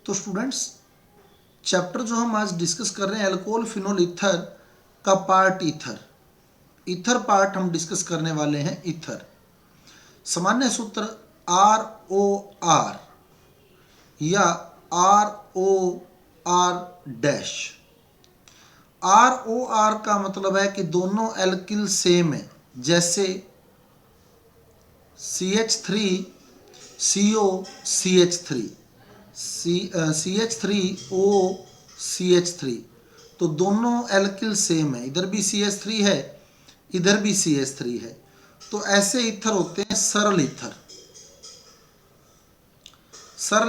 तो students, chapter जो हम आज डिस्कस कर रहे हैं अल्कोहल फिनोल ईथर का पार्ट ईथर पार्ट हम डिस्कस करने वाले हैं। ईथर सामान्य सूत्र ROR या ROR डैश। ROR का मतलब है कि दोनों एल्किल सेम है, जैसे CH3CO CH3 CH3O CH3, तो दोनों एल्किल सेम है, इधर भी CH3 है इधर भी CH3 है। तो ऐसे ईथर होते हैं सरल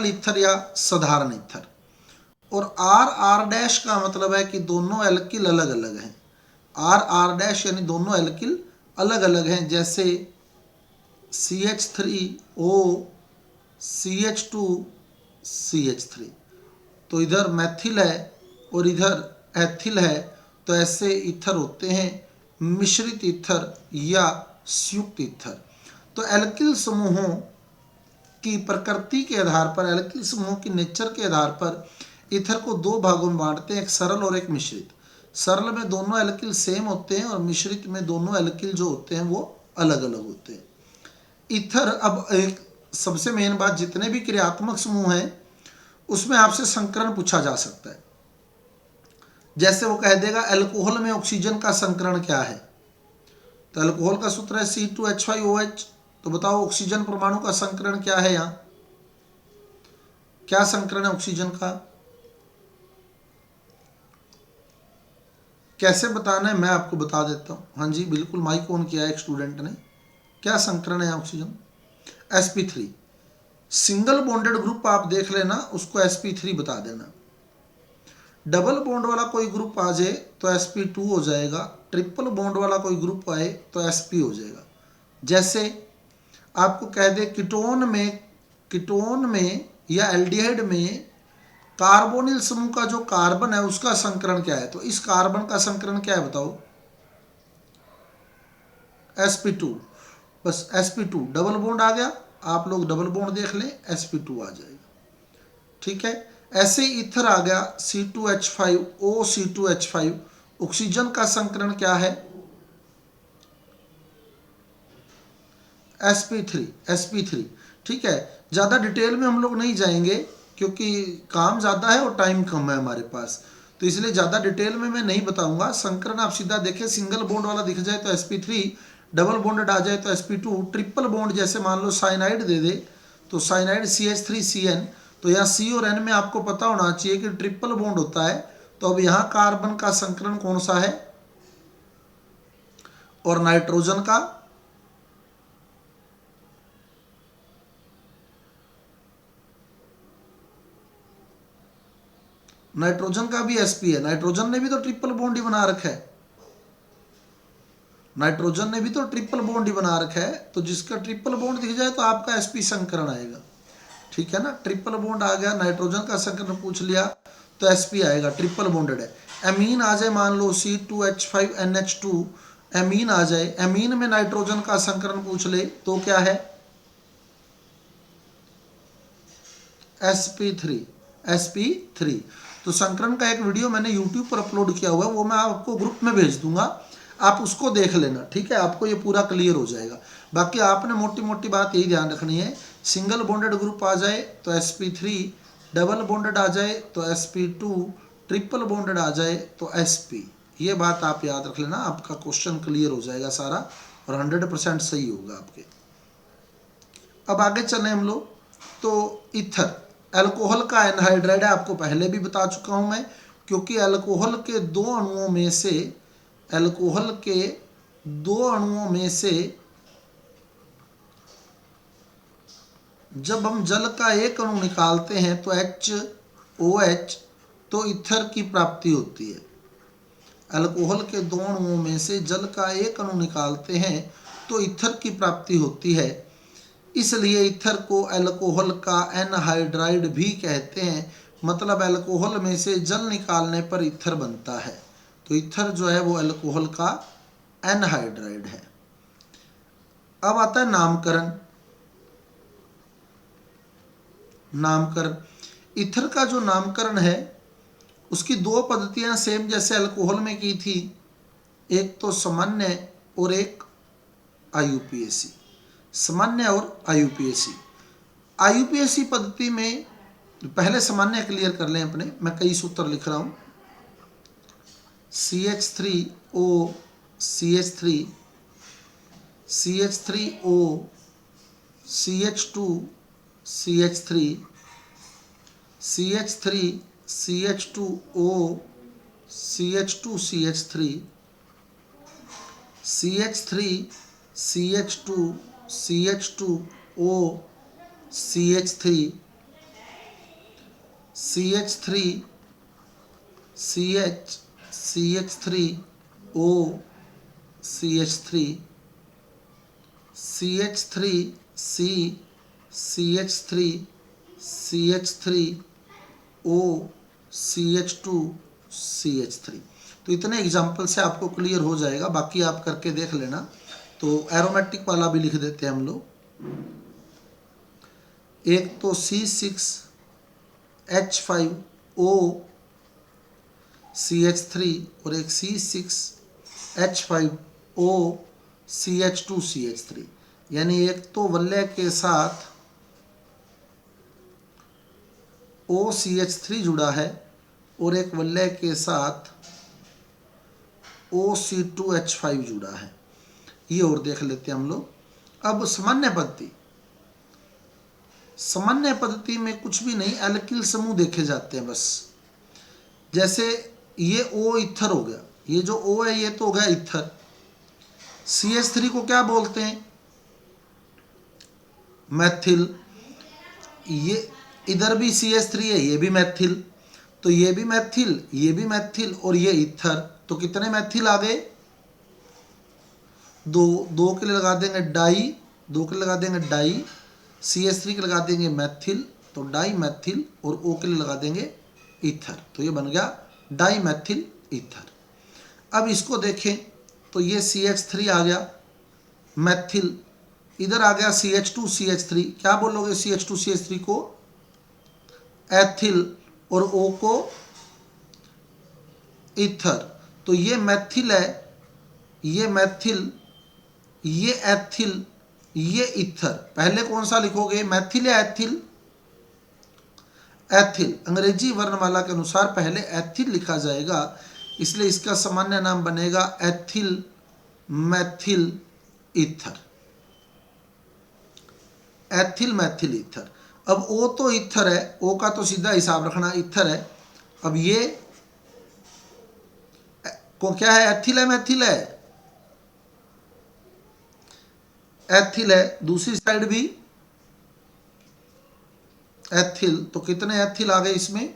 ईथर या साधारण ईथर। और RR डैश का मतलब है कि दोनों एल्किल अलग अलग हैं। RR डैश यानी दोनों एल्किल अलग अलग हैं, जैसे CH3O CH2 CH3, तो इधर मैथिल है और इधर एथिल है। तो ऐसे ईथर होते हैं मिश्रित ईथर या संयुक्त ईथर। तो एल्किल समूहों की प्रकृति के आधार पर, एल्किल समूहों की नेचर के आधार पर ईथर को दो भागों में बांटते हैं, एक सरल और एक मिश्रित। सरल में दोनों एल्किल सेम होते हैं और मिश्रित में दोनों एल्किल जो होते हैं वो अलग अलग होते हैं। ईथर, अब एक सबसे मेन बात, जितने भी क्रियात्मक समूह हैं उसमें आपसे संकरण पूछा जा सकता है। जैसे वो कह देगा अल्कोहल में ऑक्सीजन का संकरण क्या है, तो अल्कोहल का सूत्र है C2H5OH। तो बताओ ऑक्सीजन परमाणु का संकरण क्या है, यहाँ क्या संकरण है ऑक्सीजन का, कैसे बताना है मैं आपको बता देता हूँ। हाँ जी बिल्कुल, माइक ऑन किया है एक स्टूडेंट ने। क्या संकरण है oxygen? sp3। Single bonded group आप देख लेना, उसको sp3 बता देना। डबल बॉन्ड वाला कोई ग्रुप आ जाए तो sp2 हो जाएगा, ट्रिपल बॉन्ड वाला कोई ग्रुप आए तो sp हो जाएगा। जैसे आपको कह दे कीटोन में या एल्डिहाइड में कार्बोनिल समूह का जो कार्बन है उसका संकरण क्या है, तो इस कार्बन का संकरण क्या है बताओ? sp2। बस sp2, डबल बॉन्ड आ गया, आप लोग डबल बॉन्ड देख लें, sp2 आ जाएगा। ठीक है, ऐसे ईथर आ गया C2H5O C2H5, ऑक्सीजन का संकरण क्या है? sp3। ठीक है, ज़्यादा डिटेल में हम लोग नहीं जाएंगे क्योंकि काम ज़्यादा है और टाइम कम है हमारे पास, तो इसलिए ज़्यादा डिटेल में मैं नहीं बताऊंगा। संकरण आप सीधा देखें, सिंगल बॉन्ड वाला दिख जाए तो sp3, डबल बॉन्डेड आ जाए तो sp2, ट्रिपल बॉन्ड जैसे मान लो साइनाइड दे दे तो साइनाइड CH3CN, तो यहाँ C और N में आपको पता होना चाहिए कि ट्रिपल बॉन्ड होता है। तो अब यहाँ कार्बन का संकरण कौन सा है और नाइट्रोजन का? नाइट्रोजन का भी sp है, नाइट्रोजन ने भी तो ट्रिपल बॉन्ड ही बना रखा है, नाइट्रोजन ने भी तो ट्रिपल बॉन्ड ही बना रखा है। तो जिसका ट्रिपल बॉन्ड दिख जाए तो आपका sp संकरण आएगा। ठीक है ना, ट्रिपल बॉन्ड आ गया, नाइट्रोजन का संकरण पूछ लिया तो sp आएगा, ट्रिपल बॉन्डेड है। एमीन आ जाए, मान लो C2H5NH2 एमीन आ जाए, एमीन में नाइट्रोजन का संकरण पूछ ले तो क्या है? sp3। तो संकरण का एक वीडियो मैंने यूट्यूब पर अपलोड किया हुआ है, वो मैं आपको ग्रुप में भेज दूंगा, आप उसको देख लेना। ठीक है, आपको ये पूरा क्लियर हो जाएगा। बाकी आपने मोटी मोटी बात यही ध्यान रखनी है, सिंगल बॉन्डेड ग्रुप आ जाए तो sp3, डबल बॉन्डेड आ जाए तो sp2, ट्रिपल बॉन्डेड आ जाए तो sp। ये बात आप याद रख लेना, आपका क्वेश्चन क्लियर हो जाएगा सारा और 100% सही होगा आपके। अब आगे चलें हम लोग। तो ईथर अल्कोहल का एनहाइड्राइड है, आपको पहले भी बता चुका हूं मैं, क्योंकि अल्कोहल के दो अणुओं में से जब हम जल का एक अणु निकालते हैं तो HOH, तो ईथर की प्राप्ति होती है। अल्कोहल के दो अणुओं में से जल का एक अणु निकालते हैं तो ईथर की प्राप्ति होती है, इसलिए ईथर को अल्कोहल का एनहाइड्राइड भी कहते हैं। मतलब अल्कोहल में से जल निकालने पर ईथर बनता है, तो ईथर जो है वो अल्कोहल का एनहाइड्राइड है। अब आता है नामकरण। ईथर का जो नामकरण है उसकी दो पद्धतियां सेम जैसे अल्कोहल में की थी, एक तो सामान्य और एक आईयूपीएसी। सामान्य और आईयूपीएसी। आईयूपीएसी पद्धति में पहले सामान्य क्लियर कर लें अपने, मैं कई सूत्र लिख रहा हूं। CH3O CH3 CH3O CH2 CH3 CH3 CH2O CH2 CH3 CH3 CH2 CH2O CH3 CH3 CH CH3O CH3 CH3 C CH3 CH3O CH2 CH3। तो इतने एग्जाम्पल से आपको क्लियर हो जाएगा, बाकी आप करके देख लेना। तो एरोमेटिक वाला भी लिख देते हैं हम लोग। एक तो C6H5O CH3 और एक C6H5O CH2 CH3, यानी एक तो वलय के साथ OCH3 जुड़ा है और एक वलय के साथ OC2H5 जुड़ा है। ये और देख लेते हैं हम लोग। अब सामान्य पद्धति, सामान्य पद्धति में कुछ भी नहीं, एल्किल समूह देखे जाते हैं बस। जैसे ये O ईथर हो गया, ये जो O है ये तो हो गया ईथर। CH3 को क्या बोलते हैं? मैथिल। ये इधर भी CH3 है, ये भी मैथिल, तो ये भी मैथिल, ये भी मैथिल और ये ईथर। तो कितने मैथिल आ गए? दो के लिए लगा देंगे डाई, दो के लिए लगा देंगे डाई। CH3 के लगा देंगे मैथिल, तो डाई मैथिल, और O के लिए लगा देंगे ईथर। तो ये बन गया डाई मैथिल ईथर। अब इसको देखें तो ये CH3 आ गया मैथिल, इधर आ गया CH2 CH3। क्या बोलोगे CH2 CH3 को? एथिल, और O को ईथर। तो ये मैथिल है, ये मैथिल, ये एथिल, ये ईथर। पहले कौन सा लिखोगे, मैथिल या एथिल? एथिल। अंग्रेजी वर्णमाला के अनुसार पहले एथिल लिखा जाएगा, इसलिए इसका सामान्य नाम बनेगा ethyl Maithil ether. Ethyl Maithil ether. अब O तो ईथर है, O का तो सीधा हिसाब रखना, ईथर है। अब ये को क्या है, एथिल है मैथिल है? एथिल है। दूसरी साइड भी एथिल, तो कितने एथिल आ गए इसमें?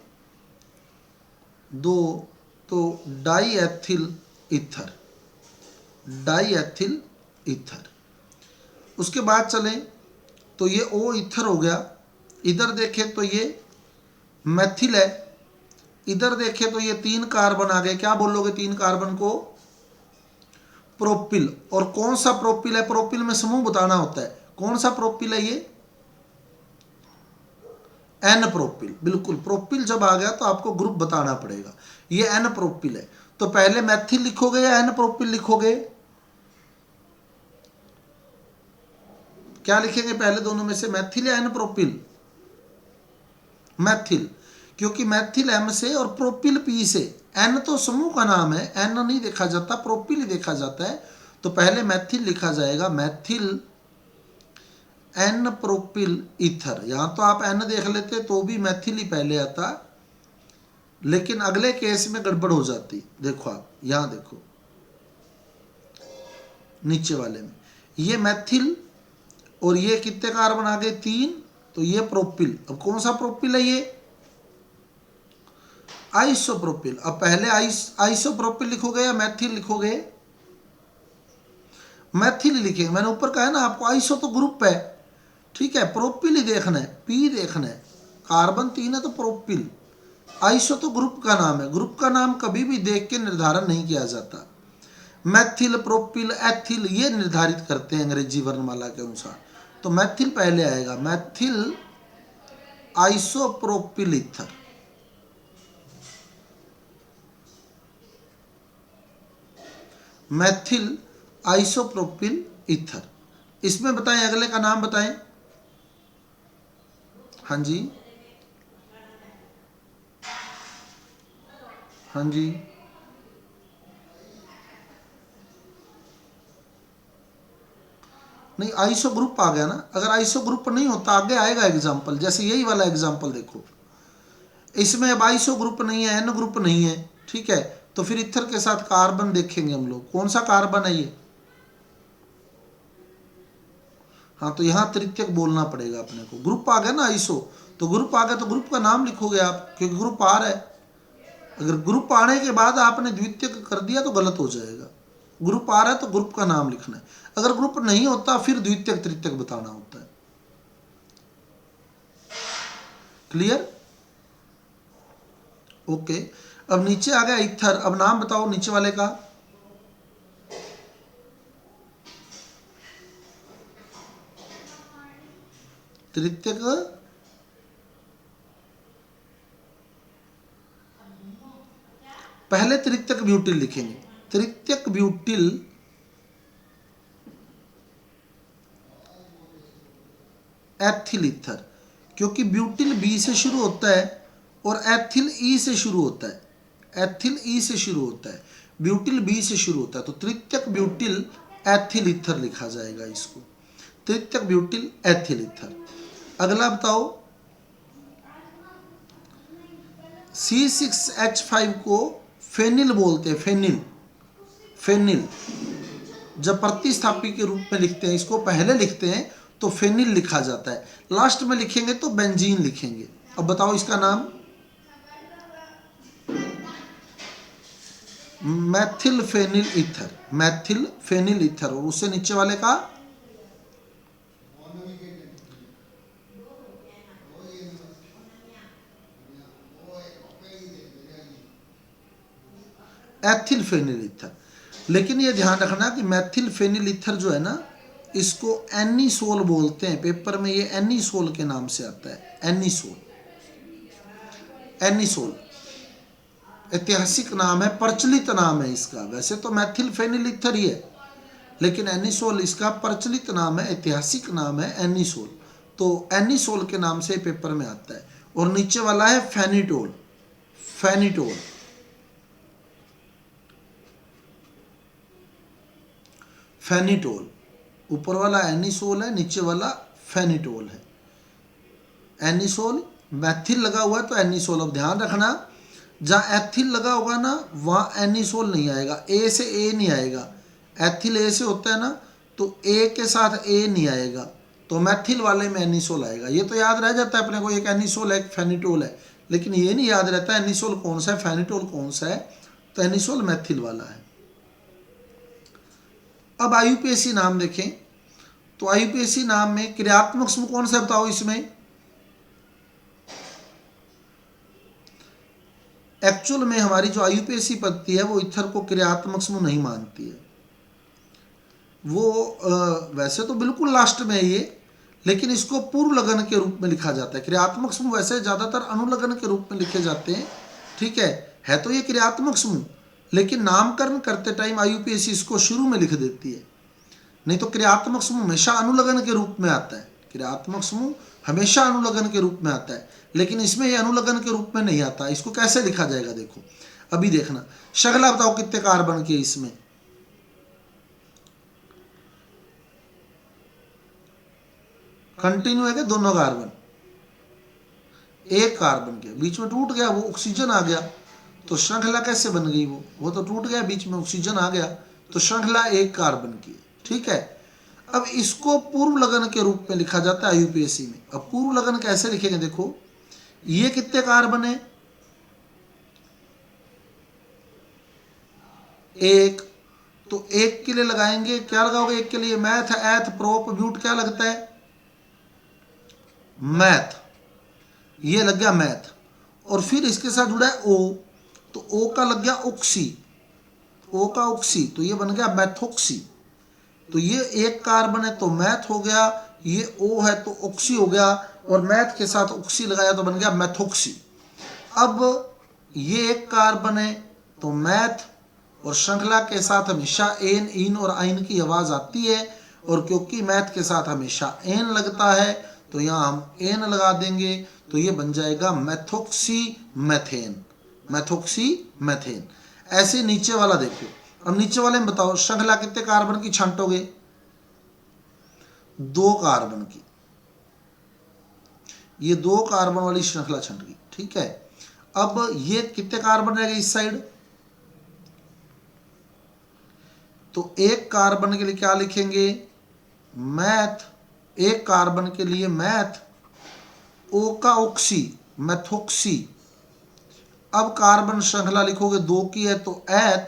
दो, तो die ethyl ether, die ethyl ether. उसके बाद चलें तो ये O ईथर हो गया। इधर देखें तो ये मैथिल है, इधर देखें तो ये 3 कार्बन आ गए। क्या बोलोगे 3 कार्बन को? प्रोपिल। और कौन सा प्रोपिल है? प्रोपिल में समूह बताना होता है। कौन सा प्रोपिल है ये? N propyl. बिल्कुल, प्रोपिल जब आ गया तो आपको ग्रुप बताना पड़ेगा। ये एन प्रोपिल है। तो पहले मैथिल लिखोगे या एन प्रोपिल लिखोगे? क्या लिखेंगे पहले दोनों में से, मैथिल या एन प्रोपिल? मैथिल, क्योंकि मैथिल M से और प्रोपिल P से। एन तो समूह का नाम है, एन नहीं देखा जाता, प्रोपिल ही देखा जाता है। तो पहले मैथिल लिखा जाएगा, मैथिल एन प्रोपिल ईथर। यहां तो आप एन देख लेते तो भी मैथिल ही पहले आता, लेकिन अगले केस में गड़बड़ हो जाती। देखो आप यहां देखो नीचे वाले में, ये मैथिल और ये कितने कार्बन आ गए? 3, तो ये प्रोपिल। अब कौन सा प्रोपिल है ये? आइसोप्रोपिल। अब पहले आइसोप्रोपिल लिखोगे या मैथिल लिखोगे? मैथिल लिखेंगे। मैंने ऊपर कहा है ना आपको, आइसो तो ग्रुप है, ठीक है, प्रोपिल ही देखना है, पी देखना है। कार्बन 3 है तो प्रोपिल। आइसो तो ग्रुप का नाम है, ग्रुप का नाम कभी भी देख के निर्धारण नहीं किया जाता। मैथिल, प्रोपिल, एथिल ये निर्धारित करते हैं अंग्रेजी वर्णमाला के अनुसार। तो मैथिल पहले आएगा, Maithil isopropyl ether. Maithil isopropyl ether. इसमें बताएं, अगले का नाम बताएं। हाँ जी, हाँ जी, नहीं आइसो ग्रुप आ गया ना। अगर आइसो ग्रुप नहीं होता आगे आएगा एग्जाम्पल, जैसे यही वाला एग्जाम्पल देखो, इसमें अब आइसो ग्रुप नहीं है, एन ग्रुप नहीं है, ठीक है, तो फिर इथर के साथ कार्बन देखेंगे हम लोग, कौन सा कार्बन है ये। हाँ, तो यहाँ तृतीयक बोलना पड़ेगा अपने को। ग्रुप आ गया ना आइसो, तो ग्रुप आ गया तो ग्रुप का नाम लिखोगे आप, क्योंकि ग्रुप आ रहा है। अगर ग्रुप आने के बाद आपने द्वितीयक कर दिया तो गलत हो जाएगा। ग्रुप आ रहा है तो ग्रुप का नाम लिखना है। अगर ग्रुप नहीं होता फिर द्वितीयक तृतीयक बताना होता है। क्लियर? ओके। अब नीचे आ गया इथर। अब नाम बताओ नीचे वाले का। तृतीयक, पहले तृतीयक ब्यूटिल लिखेंगे। तृतीयक ब्यूटिल एथिल ईथर, क्योंकि ब्यूटिल बी से शुरू होता है और एथिल ई से शुरू होता है। एथिल ई से शुरू होता है, ब्यूटिल बी से शुरू होता है, तो तृतीयक ब्यूटिल एथिल ईथर लिखा जाएगा इसको। तृतीयक ब्यूटिल एथिल ईथर। अगला बताओ, C6H5 को फेनिल बोलते हैं। फेनिल, फेनिल जब प्रतिस्थापी के रूप में लिखते हैं, इसको पहले लिखते हैं तो फेनिल लिखा जाता है, लास्ट में लिखेंगे तो बेंजीन लिखेंगे। अब बताओ इसका नाम। Methyl phenyl ether, methyl phenyl ether. और उससे नीचे वाले का एथिल फेनिल ईथर। लेकिन ये ध्यान रखना कि मैथिल फेनिल ईथर जो है ना, इसको एनीसोल बोलते हैं। पेपर में ये एनीसोल के नाम से आता है। एनीसोल, एनीसोल ऐतिहासिक नाम है, प्रचलित नाम है इसका। वैसे तो मैथिल फेनिल ईथर ही है, लेकिन एनीसोल इसका प्रचलित नाम है, ऐतिहासिक नाम है एनीसोल। तो एनीसोल के नाम से पेपर में आता है। और नीचे वाला है फेनिटोल, फेनिटोल, फेनिटोल। ऊपर वाला एनीसोल है, नीचे वाला फेनिटोल है। एनीसोल, मैथिल लगा हुआ है तो एनीसोल। अब ध्यान रखना, जहाँ एथिल लगा होगा ना वहाँ एनीसोल नहीं आएगा, ए से ए नहीं आएगा। एथिल ए से होता है ना, तो ए के साथ ए नहीं आएगा, तो मैथिल वाले में एनीसोल आएगा। ये तो याद रह जाता है अपने को, एक एनीसोल है एक फेनिटोल है, लेकिन ये नहीं याद रहता एनीसोल कौन सा है फेनिटोल कौन सा है। तो एनीसोल मैथिल वाला है। अब आईयूपीएसी नाम देखें, तो आईयूपीएसी नाम में क्रियात्मक समूह कौन सा बताओ इसमें। एक्चुअल में हमारी जो आईयूपीएसी पद्धति है वो ईथर को क्रियात्मक समूह नहीं मानती है। वो वैसे तो बिल्कुल लास्ट में है ये, लेकिन इसको पूर्व लगन के रूप में लिखा जाता है। क्रियात्मक समूह वैसे ज़्यादातर अनुलगन के रूप में लिखे जाते हैं, ठीक है तो ये क्रियात्मक समूह, लेकिन नामकरण करते टाइम आईयूपीएसी इसको शुरू में लिख देती है। नहीं तो क्रियात्मक समूह हमेशा अनुलगन के रूप में आता है। क्रियात्मक समूह हमेशा अनुलगन के रूप में आता है, लेकिन इसमें ये अनुलगन के रूप में नहीं आता। इसको कैसे लिखा जाएगा देखो, अभी देखना। शगला बताओ कितने कार्बन के इसमें। कंटिन्यू है कि दोनों कार्बन, एक कार्बन के बीच में टूट गया, वो ऑक्सीजन आ गया, तो श्रृंखला कैसे बन गई। वो तो टूट गया, बीच में ऑक्सीजन आ गया, तो श्रृंखला एक कार्बन की, ठीक है। अब इसको पूर्व लगन के रूप में लिखा जाता है आईयूपीएसी में। अब पूर्व लगन कैसे लिखेंगे देखो, ये कितने कार्बन है, एक, तो एक के लिए लगाएंगे क्या लगाओगे एक के लिए, मैथ, एथ, प्रोप, ब्यूट, क्या लगता है मैथ, ये लग गया मैथ। और फिर इसके साथ जुड़ा है ओ, तो ओ का लग गया ऑक्सी, ओ का ऑक्सी, तो ये बन गया मैथोक्सी। तो ये एक कार्बन है तो मैथ हो गया, ये ओ है तो ऑक्सी हो गया। और मैथ के साथ ऑक्सी लगाया तो बन गया मैथोक्सी। अब ये एक कार्बन है तो मैथ और श्रृंखला के साथ हमेशा एन, इन और आइन की आवाज आती है, और क्योंकि मैथ के साथ हमेशा एन लगता है तो यहाँ हम एन लगा देंगे, तो ये बन जाएगा मैथोक्सी मैथेन, मैथोक्सी मैथेन। ऐसे नीचे वाला देखो, अब नीचे वाले में बताओ श्रृंखला कितने कार्बन की छांटोगे? 2 कार्बन की, ये 2 कार्बन वाली श्रृंखला छंट गई, ठीक है। अब ये कितने कार्बन रह गए इस साइड? तो 1 कार्बन के लिए क्या लिखेंगे? मैथ, 1 कार्बन के लिए मैथ, ओ का ऑक्सी मैथोक्सी। अब कार्बन श्रृंखला लिखोगे 2 की है तो एथ,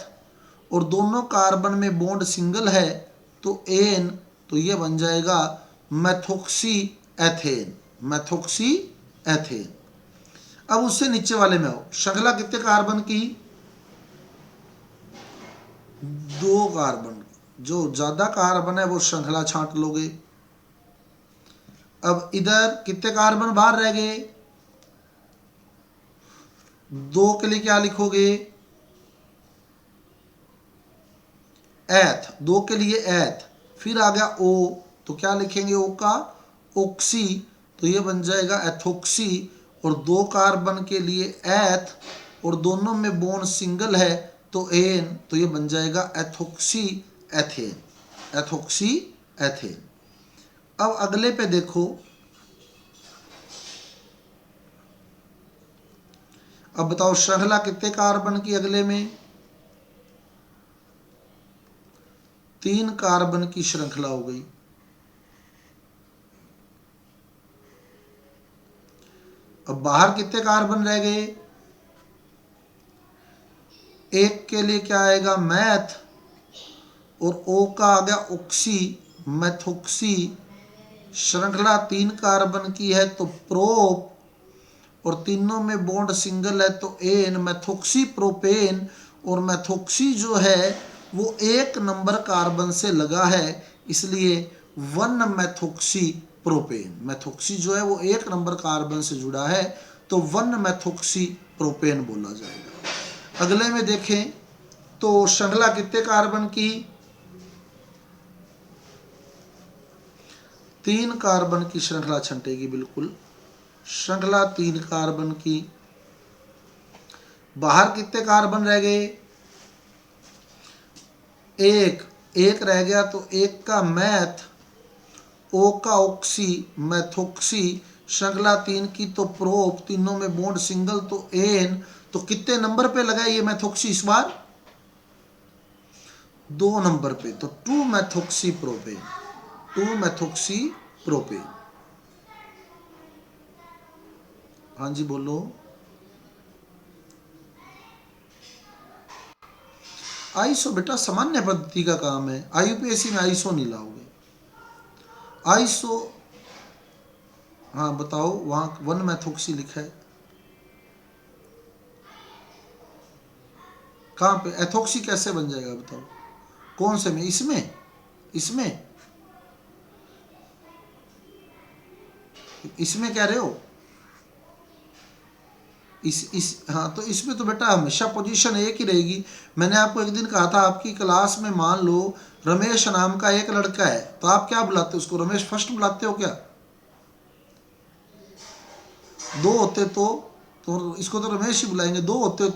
और दोनों कार्बन में बॉन्ड सिंगल है तो एन, तो ये बन जाएगा मैथोक्सी एथेन, मैथोक्सी एथेन। अब उससे नीचे वाले में आओ, श्रृंखला कितने कार्बन की? 2 कार्बन। जो ज्यादा कार्बन है वो श्रृंखला छांट लोगे। अब इधर कितने कार्बन बाहर रह गए? 2 के लिए क्या लिखोगे? एथ, 2 के लिए एथ, फिर आ गया ओ, तो क्या लिखेंगे? ओ का ऑक्सी, तो ये बन जाएगा एथोक्सी, और 2 कार्बन के लिए एथ, और दोनों में बॉन्ड सिंगल है तो एन, तो ये बन जाएगा एथोक्सी एथेन, एथोक्सी एथेन। अब अगले पे देखो, अब बताओ श्रृंखला कितने कार्बन की? अगले में 3 कार्बन की श्रृंखला हो गई। अब बाहर कितने कार्बन रह गए? 1 के लिए क्या आएगा? मैथ, और ओ का आ गया ऑक्सी मैथोक्सी। श्रृंखला 3 कार्बन की है तो प्रोप, और तीनों में बॉन्ड सिंगल है तो एन, मैथोक्सी प्रोपेन। और मैथोक्सी जो है वो 1 नंबर कार्बन से लगा है, इसलिए 1 मैथोक्सी प्रोपेन। मैथोक्सी जो है वो 1 नंबर कार्बन से जुड़ा है तो 1 मैथोक्सी प्रोपेन बोला जाएगा। अगले में देखें तो श्रृंखला कितने कार्बन की? 3 कार्बन की श्रृंखला छंटेगी, बिल्कुल श्रृंखला 3 कार्बन की। बाहर कितने कार्बन रह गए? 1 रह गया तो 1 का मैथ, ओ का ऑक्सी मैथोक्सी। श्रृंखला 3 की तो प्रोप, तीनों में बॉन्ड सिंगल तो एन, तो कितने नंबर पे लगा ये मैथोक्सी इस बार? 2 नंबर पे, तो 2 मैथोक्सी प्रोपेन, 2 मैथोक्सी प्रोपेन। हाँ जी बोलो। आईसो बेटा सामान्य पद्धति का काम है, आईयूपीएससी में आईसो नहीं लाओगे। आईसो, हाँ बताओ, वहाँ 1 मैथोक्सी लिखा है, कहाँ पे? एथोक्सी कैसे बन जाएगा बताओ? कौन से में? इसमें, इसमें कह रहे हो? हाँ, तो इसमें तो बेटा हमेशा पोजीशन एक ही रहेगी। मैंने आपको एक दिन कहा था, आपकी क्लास में मान लो रमेश नाम का एक लड़का है, तो आप क्या बुलाते हो उसको? रमेश फर्स्ट बुलाते हो क्या? 2 होते तो इसको तो रमेश ही बुलाएंगे। 2 होते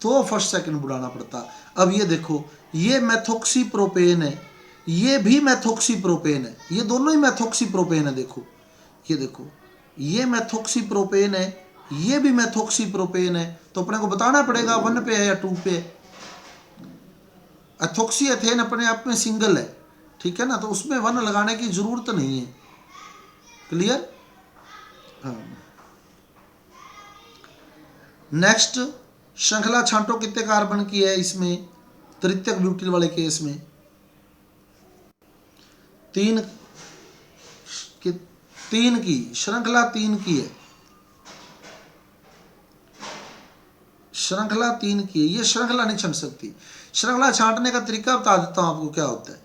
तो फर्स्ट सेकंड बुलाना पड़ता। अब ये देखो, ये मैथोक्सी प्रोपेन है, ये भी मैथोक्सी प्रोपेन है, ये दोनों ही मैथोक्सी प्रोपेन है। देखो ये देखो, ये मैथोक्सी प्रोपेन है, ये भी मैथोक्सी प्रोपेन है, तो अपने को बताना पड़ेगा 1 पे है या 2 पे। एथोक्सी एथेन अपने आप में सिंगल है, ठीक है ना, तो उसमें 1 लगाने की जरूरत नहीं है। क्लियर? हाँ। नेक्स्ट, श्रृंखला छांटो कितने कार्बन की है इसमें? तृतीयक ब्यूटिल वाले केस में 3 की श्रृंखला 3 की है, श्रृंखला 3 की है। ये श्रृंखला नहीं छंट सकती। श्रृंखला छांटने का तरीका बता देता हूं आपको क्या होता है।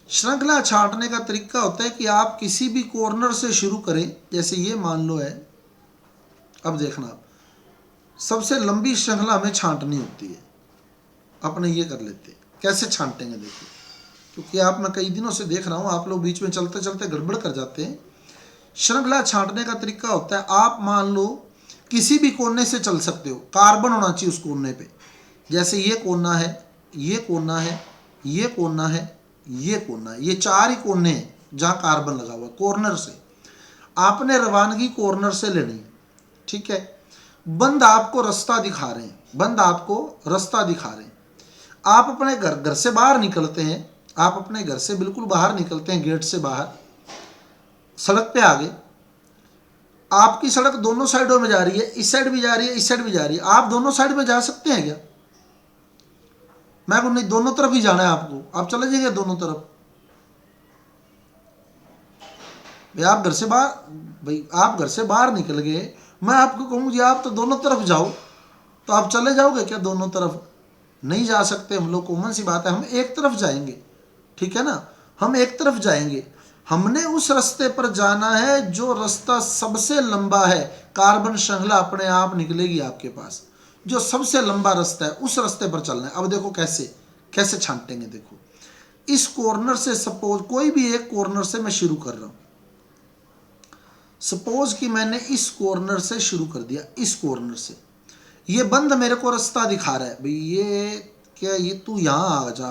श्रृंखला छांटने का तरीका होता है कि आप किसी भी कॉर्नर से शुरू करें, जैसे ये मान लो है। अब देखना, सबसे लंबी श्रृंखला हमें छांटनी होती है। अपने ये कर लेते हैं, कैसे छांटेंगे देखिए, क्योंकि आप मैं कई दिनों से देख रहा हूँ आप लोग बीच में चलते चलते गड़बड़ कर जाते हैं। श्रृंखला छांटने का तरीका होता है, आप मान लो किसी भी कोने से चल सकते हो, कार्बन होना चाहिए उस कोने पे। जैसे ये कोना है, ये कोना है, ये कोना है, ये कोना है, ये 4 ही कोने हैं जहाँ कार्बन लगा हुआ। कॉर्नर से आपने रवानगी कॉर्नर से लेनी है, ठीक है। बंद आपको रास्ता दिखा रहे हैं, बंद आपको रास्ता दिखा रहे हैं। आप अपने घर से बाहर निकलते हैं, आप अपने घर से बिल्कुल बाहर निकलते हैं, गेट से बाहर, सड़क पे आ गए। आपकी सड़क दोनों साइडों में जा रही है, इस साइड भी जा रही है, इस साइड भी जा रही है। आप दोनों साइड में जा सकते हैं क्या? मैं नहीं, दोनों तरफ ही जाना है आपको, आप चले जाइए दोनों तरफ। भाई आप घर से बाहर, भाई आप घर से बाहर निकल गए, मैं आपको कहूँ जी आप तो दोनों तरफ जाओ, तो आप चले जाओगे क्या दोनों तरफ? नहीं जा सकते हम लोग, कॉमन सी बात है, हम एक तरफ जाएंगे, ठीक है ना, हम एक तरफ जाएंगे। हमने उस रास्ते पर जाना है जो रास्ता सबसे लंबा है, कार्बन श्रृंखला अपने आप निकलेगी आपके पास। जो सबसे लंबा रास्ता है उस रास्ते पर चलना है। अब देखो कैसे कैसे छांटेंगे, देखो इस कॉर्नर से, सपोज कोई भी एक कॉर्नर से मैं शुरू कर रहा हूं। सपोज कि मैंने इस कॉर्नर से शुरू कर दिया, इस कॉर्नर से, ये बंद मेरे को रास्ता दिखा रहा है, भाई ये क्या, ये तू यहाँ आ जा।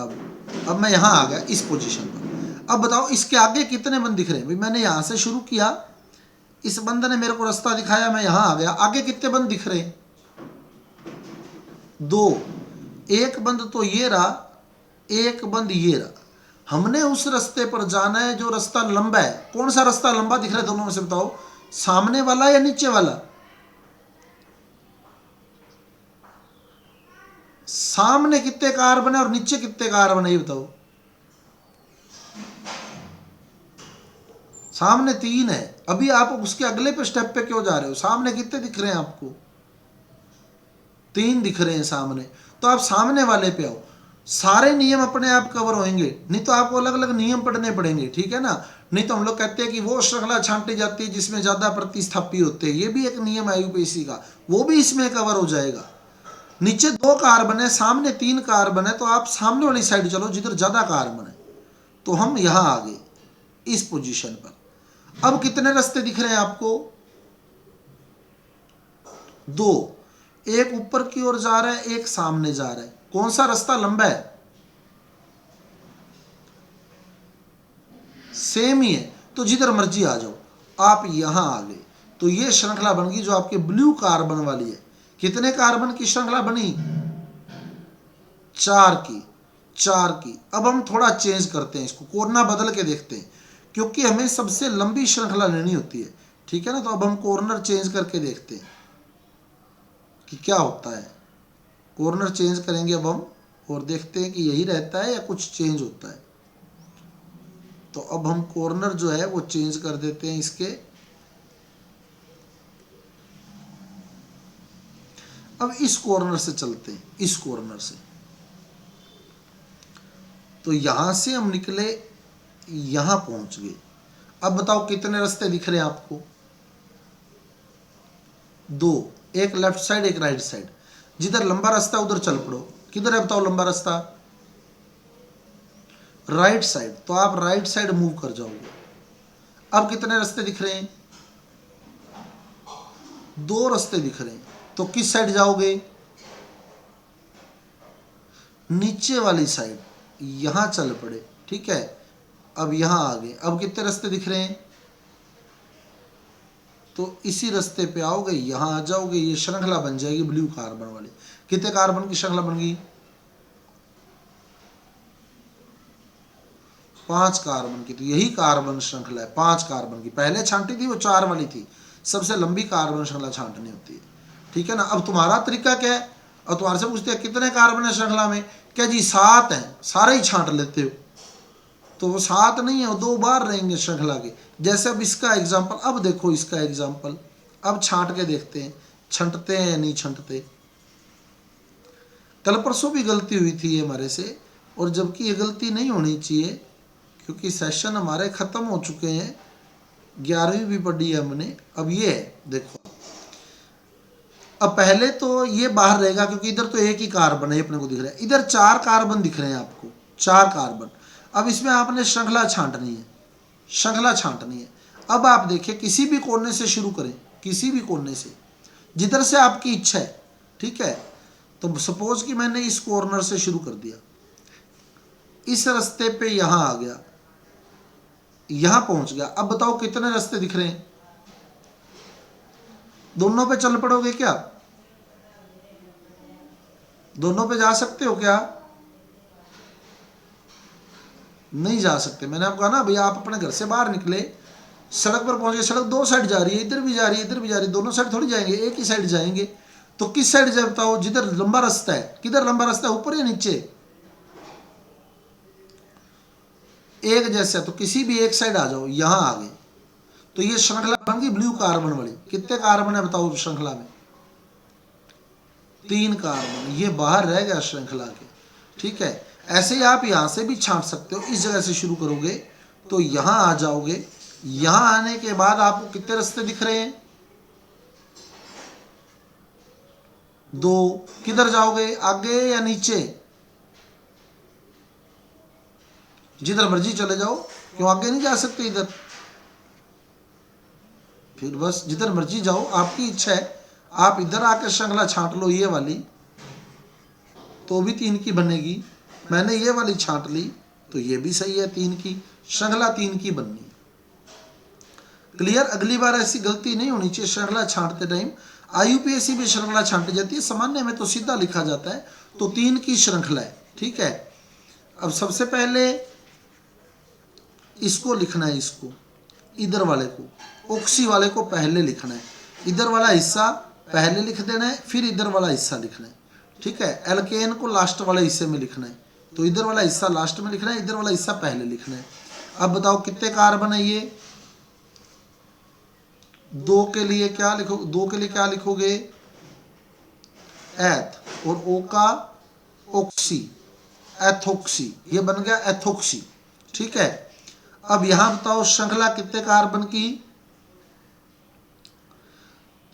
अब मैं यहाँ आ गया इस पोजीशन पर। अब बताओ इसके आगे कितने बंद दिख रहे हैं? भाई मैंने यहाँ से शुरू किया, इस बंद ने मेरे को रास्ता दिखाया, मैं यहाँ आ गया, आगे कितने बंद दिख रहे हैं? 2। एक बंद तो ये रहा, एक बंद ये रहा। हमने उस रास्ते पर जाना है जो रास्ता लंबा है। कौन सा रास्ता लंबा दिख रहा है दोनों में से बताओ? सामने वाला या नीचे वाला? सामने कितने कार्बन है और नीचे कितने कार्बन है ये बताओ? सामने 3 है। अभी आप उसके अगले पे स्टेप पे क्यों जा रहे हो? सामने कितने दिख रहे हैं आपको? 3 दिख रहे हैं सामने, तो आप सामने वाले पे आओ। सारे नियम अपने आप कवर होंगे, नहीं तो आपको अलग अलग नियम पढ़ने पड़ेंगे, ठीक है ना। नहीं तो हम लोग कहते हैं कि वो श्रृंखला छांटी जाती है जिसमें ज्यादा प्रतिस्थापी होते हैं, ये भी एक नियम है यूपीएससी का, वो भी इसमें कवर हो जाएगा। नीचे 2 कार्बन है, सामने 3 कार्बन है, तो आप सामने वाली साइड चलो जिधर ज्यादा कार्बन है। तो हम यहां आ गए इस पोजीशन पर। अब कितने रास्ते दिख रहे हैं आपको? 2। एक ऊपर की ओर जा रहा है, एक सामने जा रहा है। कौन सा रास्ता लंबा है? सेम ही है, तो जिधर मर्जी आ जाओ। आप यहां आ गए, तो ये श्रृंखला बन गई जो आपके ब्लू कार्बन वाली है। कितने कार्बन की श्रृंखला बनी? 4 की, 4 की। अब हम थोड़ा चेंज करते हैं इसको, कोना बदल के देखते हैं, क्योंकि हमें सबसे लंबी श्रृंखला लेनी होती है, ठीक है ना। तो अब हम कॉर्नर चेंज करके देखते हैं कि क्या होता है। कॉर्नर चेंज करेंगे अब हम, और देखते हैं कि यही रहता है या कुछ चेंज होता है। तो अब हम कॉर्नर जो है वो चेंज कर देते हैं इसके। अब इस कॉर्नर से चलते हैं, इस कॉर्नर से। तो यहां से हम निकले, यहां पहुंच गए। अब बताओ कितने रास्ते दिख रहे हैं आपको? 2, एक लेफ्ट साइड एक राइट साइड। जिधर लंबा रास्ता उधर चल पड़ो। किधर है बताओ लंबा रास्ता? राइट साइड, तो आप राइट साइड मूव कर जाओगे। अब कितने रास्ते दिख रहे हैं? 2 रास्ते दिख रहे हैं, तो किस साइड जाओगे? नीचे वाली साइड, यहां चल पड़े, ठीक है। अब यहां आ गए। अब कितने रास्ते दिख रहे हैं? तो इसी रास्ते पे आओगे, यहां आ जाओगे, ये श्रृंखला बन जाएगी ब्लू कार्बन वाली। कितने कार्बन की श्रृंखला बन गई? 5 कार्बन की। तो यही कार्बन श्रृंखला है 5 कार्बन की। पहले छांटी थी वो 4 वाली थी, सबसे लंबी कार्बन श्रृंखला छांटनी होती है, ठीक है ना। अब तुम्हारा तरीका क्या है? और तुम्हारे से पूछते हैं कितने कार्बन है श्रृंखला में? क्या जी 7 हैं, सारे ही छांट लेते हो। तो वो 7 नहीं है, वो 2 बार रहेंगे श्रृंखला के। जैसे अब इसका एग्जाम्पल, अब देखो इसका एग्जाम्पल, अब छांट के देखते हैं छंटते हैं या नहीं छंटते। कल परसों भी गलती हुई थी ये हमारे से, और जबकि ये गलती नहीं होनी चाहिए, क्योंकि सेशन हमारे ख़त्म हो चुके हैं, 11वीं भी पढ़ी है हमने। अब ये है, देखो अब पहले तो ये बाहर रहेगा क्योंकि इधर तो एक ही कार्बन है अपने को दिख रहा है, इधर 4 कार्बन दिख रहे हैं आपको, 4 कार्बन। अब इसमें आपने श्रृंखला छांटनी है, श्रृंखला छांटनी है। अब आप देखिए किसी भी कोने से शुरू करें, किसी भी कोने से, जिधर से आपकी इच्छा है, ठीक है। तो सपोज कि मैंने इस कॉर्नर से शुरू कर दिया, इस रास्ते पे यहां आ गया, यहां पहुंच गया। अब बताओ कितने रास्ते दिख रहे हैं? दोनों पे चल पड़ोगे क्या? दोनों पे जा सकते हो क्या? नहीं जा सकते। मैंने आपको कहा ना भैया, आप अपने घर से बाहर निकले, सड़क पर पहुंचे, सड़क 2 साइड जा रही है, इधर भी जा रही है, इधर भी जा रही है, दोनों साइड थोड़ी जाएंगे, एक ही साइड जाएंगे। तो किस साइड जाए बताओ? जिधर लंबा रास्ता है। किधर लंबा रास्ता है? ऊपर या नीचे? एक जैसा, तो किसी भी एक साइड आ जाओ, यहां आ गए। तो ये श्रृंखला बन गई ब्लू कार्बन वाली। कितने कार्बन है बताओ श्रृंखला में? 3 कार्बन। ये बाहर रह गया श्रृंखला के, ठीक है। ऐसे ही आप यहां से भी छांट सकते हो। इस जगह से शुरू करोगे तो यहां आ जाओगे, यहां आने के बाद आपको कितने रास्ते दिख रहे हैं? 2। किधर जाओगे? आगे या नीचे? जिधर मर्जी चले जाओ, क्यों आगे नहीं जा सकते इधर? फिर बस जिधर मर्जी जाओ, आपकी इच्छा है। आप इधर आकर श्रृंखला छांट लो, ये वाली, तो भी 3 की बनेगी। मैंने ये वाली छांट ली तो ये भी सही है, 3 की श्रृंखला, 3 की बननी। क्लियर? अगली बार ऐसी गलती नहीं होनी चाहिए श्रृंखला छांटते टाइम। आईयूपीएसी भी श्रृंखला छांटी जाती है, सामान्य में तो सीधा लिखा जाता है। तो 3 की श्रृंखला है, ठीक है। अब सबसे पहले इसको लिखना है, इसको इधर वाले को, ऑक्सी वाले को पहले लिखना है। इधर वाला हिस्सा पहले लिख देना है, फिर इधर वाला हिस्सा लिखना है, ठीक है। एल्केन को लास्ट वाले हिस्से में लिखना है, तो इधर वाला हिस्सा लास्ट में लिखना है, इधर वाला हिस्सा पहले लिखना है। अब बताओ कितने कार्बन है ये? 2 के लिए क्या लिखो? 2 के लिए क्या लिखोगे? एथ, और ओ का ऑक्सी, एथोक्सी। ये बन गया एथोक्सी, ठीक है। अब यहां बताओ श्रृंखला कितने कार्बन की?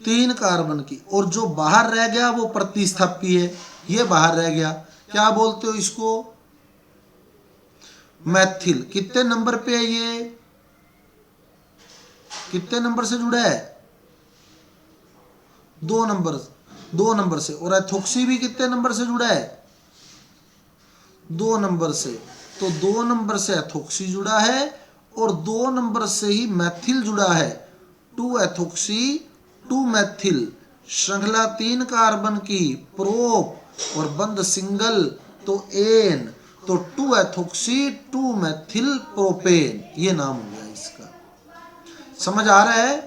3 कार्बन की। और जो बाहर रह गया वो प्रतिस्थापी है, ये बाहर रह गया। क्या बोलते हो इसको? मैथिल। कितने नंबर पे है ये? कितने नंबर से जुड़ा है? 2 नंबर, 2 नंबर से। और एथोक्सी भी कितने नंबर से जुड़ा है? 2 नंबर से। तो 2 नंबर से एथोक्सी जुड़ा है और 2 नंबर से ही मैथिल जुड़ा है। 2 एथोक्सी 2 मैथिल। श्रृंखला 3 कार्बन की, प्रोप और बंद सिंगल, तो एन। तो 2 एथोक्सी 2 मैथिल प्रोपेन, ये नाम हो गया इसका। समझ आ रहा है?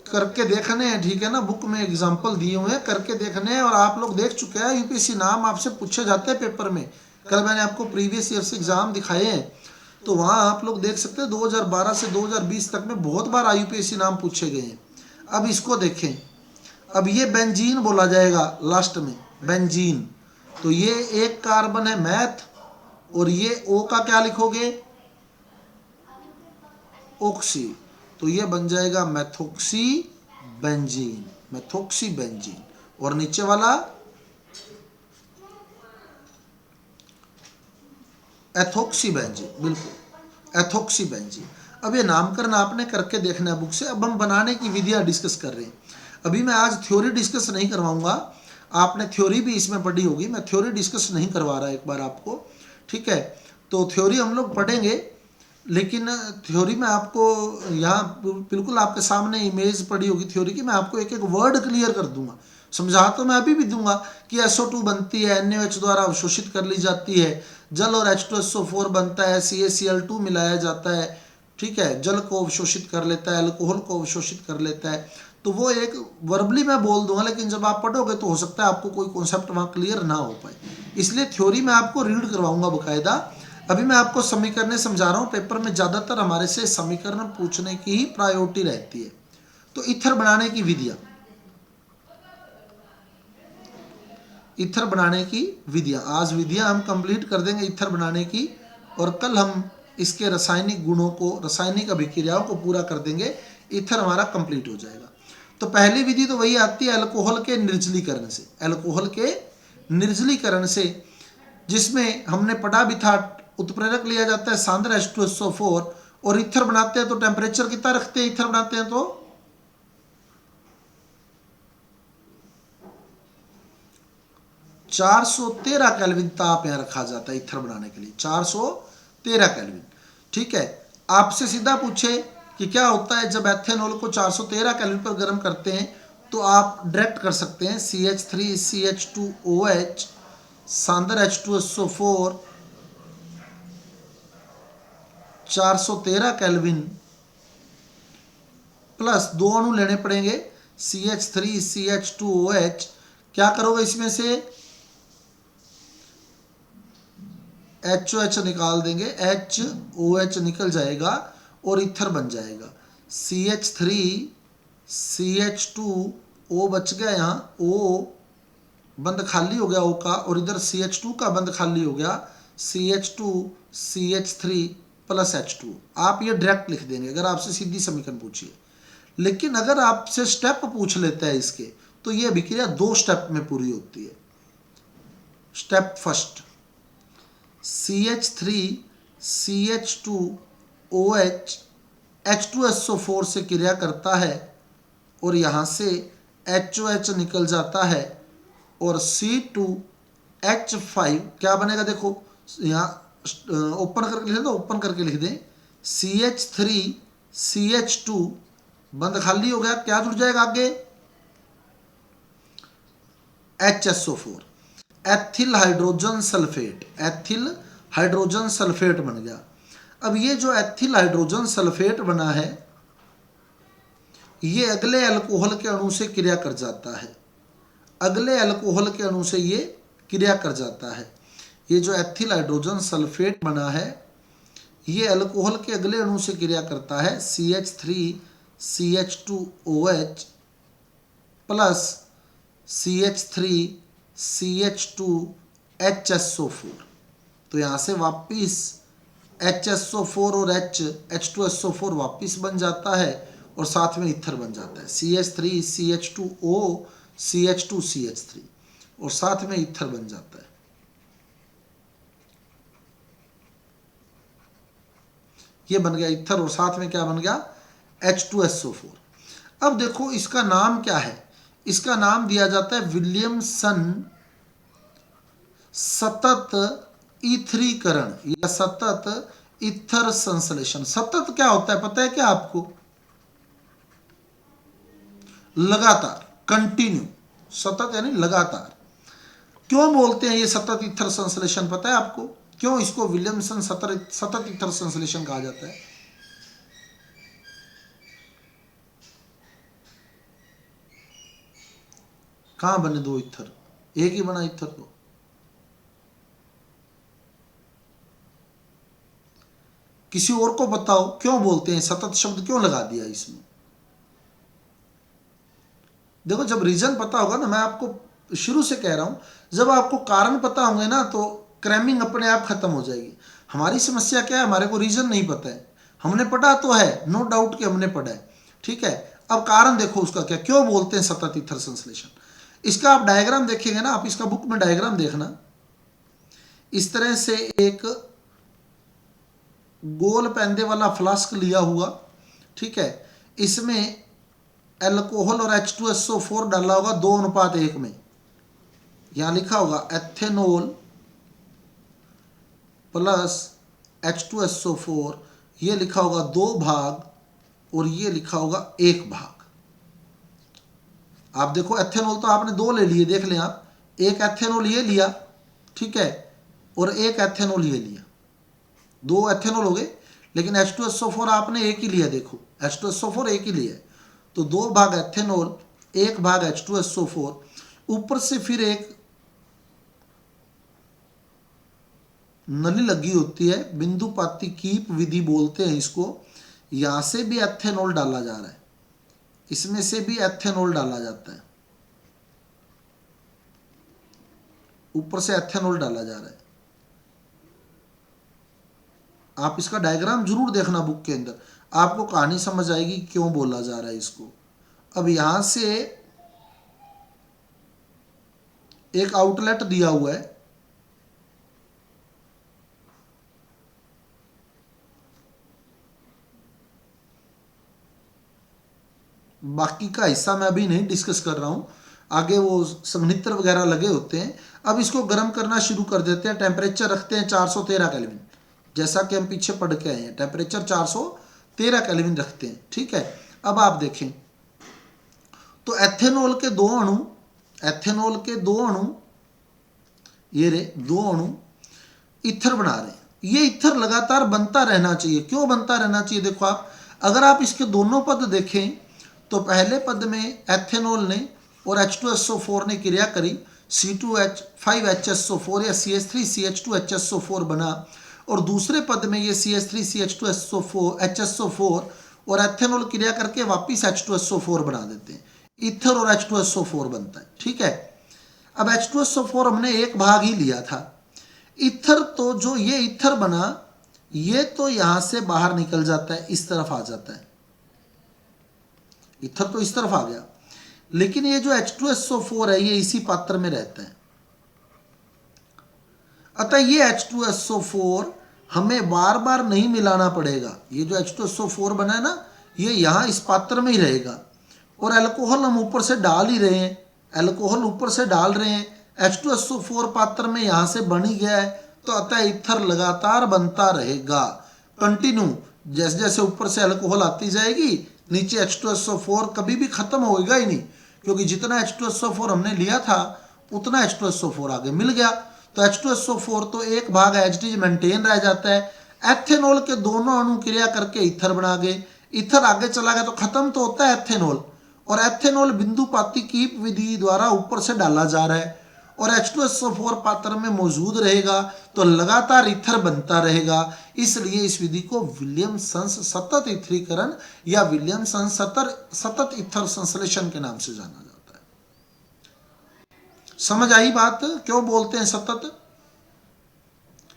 करके देखने हैं, ठीक है ना। बुक में एग्जाम्पल दिए हुए हैं, करके देखने हैं। और आप लोग देख चुके हैं, यूपीएससी नाम आपसे पूछे जाते हैं पेपर में। कल मैंने आपको प्रीवियस ईयर से एग्जाम दिखाए हैं, तो वहाँ आप लोग देख सकते हैं 2012 से 2020 तक में बहुत बार आईयूपीएससी नाम पूछे गए हैं। अब इसको देखें। अब ये बेंजीन बोला जाएगा लास्ट में, बेंजीन। तो ये 1 कार्बन है मैथ, और ये ओ का क्या लिखोगे? ऑक्सी। तो ये बन जाएगा मैथोक्सी बेंजीन, मैथोक्सी बेंजीन। और नीचे वाला एथोक्सी बेंजीन, बिल्कुल एथोक्सी बेंजीन। अब ये नामकरण आपने करके देखना है बुक से। अब हम बनाने की विधियां डिस्कस कर रहे हैं। अभी मैं आज थ्योरी डिस्कस नहीं करवाऊंगा, आपने थ्योरी भी इसमें पढ़ी होगी, मैं थ्योरी डिस्कस नहीं करवा रहा एक बार आपको, ठीक है। तो थ्योरी हम लोग पढ़ेंगे, लेकिन थ्योरी में आपको यहाँ बिल्कुल आपके सामने इमेज पड़ी होगी थ्योरी की, मैं आपको एक एक वर्ड क्लियर कर दूंगा। समझा तो मैं अभी भी दूंगा कि SO2 बनती है, NaOH द्वारा अवशोषित कर ली जाती है, जल और H2SO4 बनता है, CaCl2 मिलाया जाता है, ठीक है, जल को अवशोषित कर लेता है, अल्कोहल को अवशोषित कर लेता है। तो वो एक वर्बली मैं बोल दूंगा, लेकिन जब आप पढ़ोगे तो हो सकता है आपको कोई कॉन्सेप्ट वहाँ क्लियर ना हो पाए, इसलिए थ्योरी में आपको रीड करवाऊंगा बकायदा। अभी मैं आपको समीकरण समझा रहा हूँ। पेपर में ज़्यादातर हमारे से समीकरण पूछने की ही प्रायोरिटी रहती है। तो ईथर बनाने की विधियाँ, ईथर बनाने की विधियाँ। आज विधियाँ हम कंप्लीट कर देंगे ईथर बनाने की, और कल हम इसके रासायनिक गुणों को, रासायनिक अभिक्रियाओं को पूरा कर देंगे। ईथर हमारा कंप्लीट हो जाएगा। तो पहली विधि तो वही आती है अल्कोहल के निर्जलीकरण से, अल्कोहल के निर्जलीकरण से, जिसमें हमने पढ़ा भी था उत्प्रेरक लिया जाता है सांद्र H2SO4 और ईथर बनाते हैं तो टेम्परेचर कितना रखते हैं? ईथर बनाते हैं तो 413 केल्विन ताप यहाँ रखा जाता है ईथर बनाने के लिए, 413 केल्विन। ठीक है, आपसे सीधा पूछे कि क्या होता है जब एथेनॉल को 413 केल्विन पर गर्म करते हैं, तो आप डायरेक्ट कर सकते हैं CH3CH2OH सांद्र H2SO4 413 केल्विन प्लस 2 अणु लेने पड़ेंगे CH3CH2OH। क्या करोगे इसमें से HOH निकाल देंगे, HOH निकल जाएगा और ईथर बन जाएगा। CH3CH2O बच गया, यहाँ O बंद खाली हो गया O का, और इधर CH2 का बंद खाली हो गया, CH2CH3 प्लस H2। आप ये डायरेक्ट लिख देंगे अगर आपसे सीधी समीकरण पूछिए। लेकिन अगर आपसे स्टेप पूछ लेता है इसके, तो ये अभिक्रिया 2 स्टेप में पूरी होती है। स्टेप फर्स्ट, CH3CH2OH H2SO4 से क्रिया करता है और यहाँ से HOH निकल जाता है, और C2H5 क्या बनेगा? देखो यहाँ ओपन करके लिख दो, ओपन करके लिख दें CH3CH2 बंद खाली हो गया, क्या जुड़ जाएगा आगे? HSO4, ethyl hydrogen sulphate, ethyl hydrogen sulphate बन गया। अब ये जो एथिल हाइड्रोजन सल्फेट बना है, ये अगले अल्कोहल के अणु से क्रिया कर जाता है, अगले अल्कोहल के अणु से ये क्रिया कर जाता है। ये जो एथिल हाइड्रोजन सल्फेट बना है, ये अल्कोहल के अगले अणु से क्रिया करता है CH3CH2OH प्लस CH3CH2HSO4। तो यहाँ से वापिस HSO4 और H2SO4 वापिस बन जाता है, और साथ में ईथर बन जाता है CH3CH2O CH2CH3, और साथ में ईथर बन जाता है। ये बन गया ईथर, और साथ में क्या बन गया? H2SO4। अब देखो इसका नाम क्या है? इसका नाम दिया जाता है विलियमसन सतत ईथरीकरण या सतत ईथर संश्लेषण। सतत क्या होता है पता है क्या आपको? लगातार, कंटिन्यू। सतत यानी लगातार। क्यों बोलते हैं ये सतत ईथर संश्लेषण पता है आपको? क्यों इसको विलियमसन सतत ईथर संश्लेषण कहा जाता है? कहां बने 2 ईथर? एक ही बना ईथर को। किसी और को बताओ क्यों बोलते हैं, सतत शब्द क्यों लगा दिया इसमें? देखो जब रीजन पता होगा ना, मैं आपको शुरू से कह रहा हूं, जब आपको कारण पता होंगे ना तो क्रैमिंग अपने आप खत्म हो जाएगी। हमारी समस्या क्या है? हमारे को रीजन नहीं पता है। हमने पढ़ा तो है, नो डाउट कि हमने पढ़ा है, ठीक है। अब कारण देखो उसका क्या, क्यों बोलते हैं सतत ईथर संश्लेषण। इसका आप डायग्राम देखेंगे ना, आप इसका बुक में डायग्राम देखना, इस तरह से एक गोल पैंदे वाला फ्लास्क लिया हुआ, ठीक है। इसमें एल्कोहल और H2SO4 डाला होगा 2:1 में। यहां लिखा होगा एथेनॉल प्लस H2SO4, ये लिखा होगा 2 भाग और ये लिखा होगा 1 भाग। आप देखो एथेनॉल तो आपने 2 ले लिए, देख लें आप, एक एथेनॉल ये लिया, ठीक है, और एक एथेनॉल ये लिया, 2 एथेनॉल हो गए। लेकिन H2SO4 आपने एक ही लिया, देखो H2SO4 एक ही लिया है, तो 2 भाग एथेनॉल 1 भाग H2SO4। ऊपर से फिर एक नली लगी होती है, बिंदुपाती कीप विधि बोलते हैं इसको। यहां से भी एथेनॉल डाला जा रहा है, इसमें से भी एथेनॉल डाला जाता है, ऊपर से एथेनॉल डाला जा रहा है। आप इसका डायग्राम जरूर देखना बुक के अंदर, आपको कहानी समझ आएगी क्यों बोला जा रहा है इसको। अब यहां से एक आउटलेट दिया हुआ है, बाकी का हिस्सा मैं अभी नहीं डिस्कस कर रहा हूं, आगे वो संघनित्र वगैरह लगे होते हैं। अब इसको गर्म करना शुरू कर देते हैं। टेम्परेचर रखते हैं 413 केल्विन, जैसा कि हम पीछे पढ़ के आए हैं, टेम्परेचर 413 केल्विन रखते हैं। ठीक है, अब आप देखें तो एथेनॉल के दो अणु, एथेनॉल के दो अणु, ये रे दो अणु ईथर बना रहे हैं। ये ईथर लगातार बनता रहना चाहिए। क्यों बनता रहना चाहिए? देखो आप, अगर आप इसके दोनों पद देखें तो पहले पद में एथेनॉल ने और H2SO4 ने क्रिया करी, C2H5HSO4 या CH3CH2HSO4 बना, और दूसरे पद में ये CH3CH2HSO4 और एथेनॉल क्रिया करके वापिस H2SO4 बना देते हैं। ईथर और H2SO4 बनता है। ठीक है, अब H2SO4 हमने एक भाग ही लिया था। ईथर तो जो ये ईथर बना, ये तो यहां से बाहर निकल जाता है, इस तरफ आ जाता है। ईथर तो इस तरफ आ गया, लेकिन ये जो H2SO4 है ये इसी पात्र में रहता है। अतः ये H2SO4 हमें बार बार नहीं मिलाना पड़ेगा। ये जो H2SO4 बना है ना, ये यहां इस पात्र में ही रहेगा। और अल्कोहल हम ऊपर से डाल ही रहे हैं, अल्कोहल ऊपर से डाल रहे हैं, H2SO4 पात्र में यहां से बन ही गया है, तो अतः ईथर लगातार बनता रहेगा कंटिन्यू। जैसे जैसे ऊपर से अल्कोहल आती जाएगी, नीचे H2SO4 कभी भी खत्म होएगा ही नहीं, क्योंकि जितना H2SO4 हमने लिया था उतना H2SO4 आगे मिल गया। तो H2SO4 तो एक भाग एच डी मेंटेन रह जाता है। एथेनॉल के दोनों अणु क्रिया करके ईथर बना गए। ईथर आगे चला गया तो खत्म तो होता है एथेनॉल, और एथेनॉल बिंदुपाती कीप विधि द्वारा ऊपर से डाला जा रहा है और H2SO4 पात्र में मौजूद रहेगा, तो लगातार ईथर बनता रहेगा। इसलिए इस विधि को विलियमसन्स सतत ईथरीकरण या विलियमसन्स सतत ईथर संश्लेषण के नाम से जाना जाता है। समझ आई बात? क्यों बोलते हैं सतत?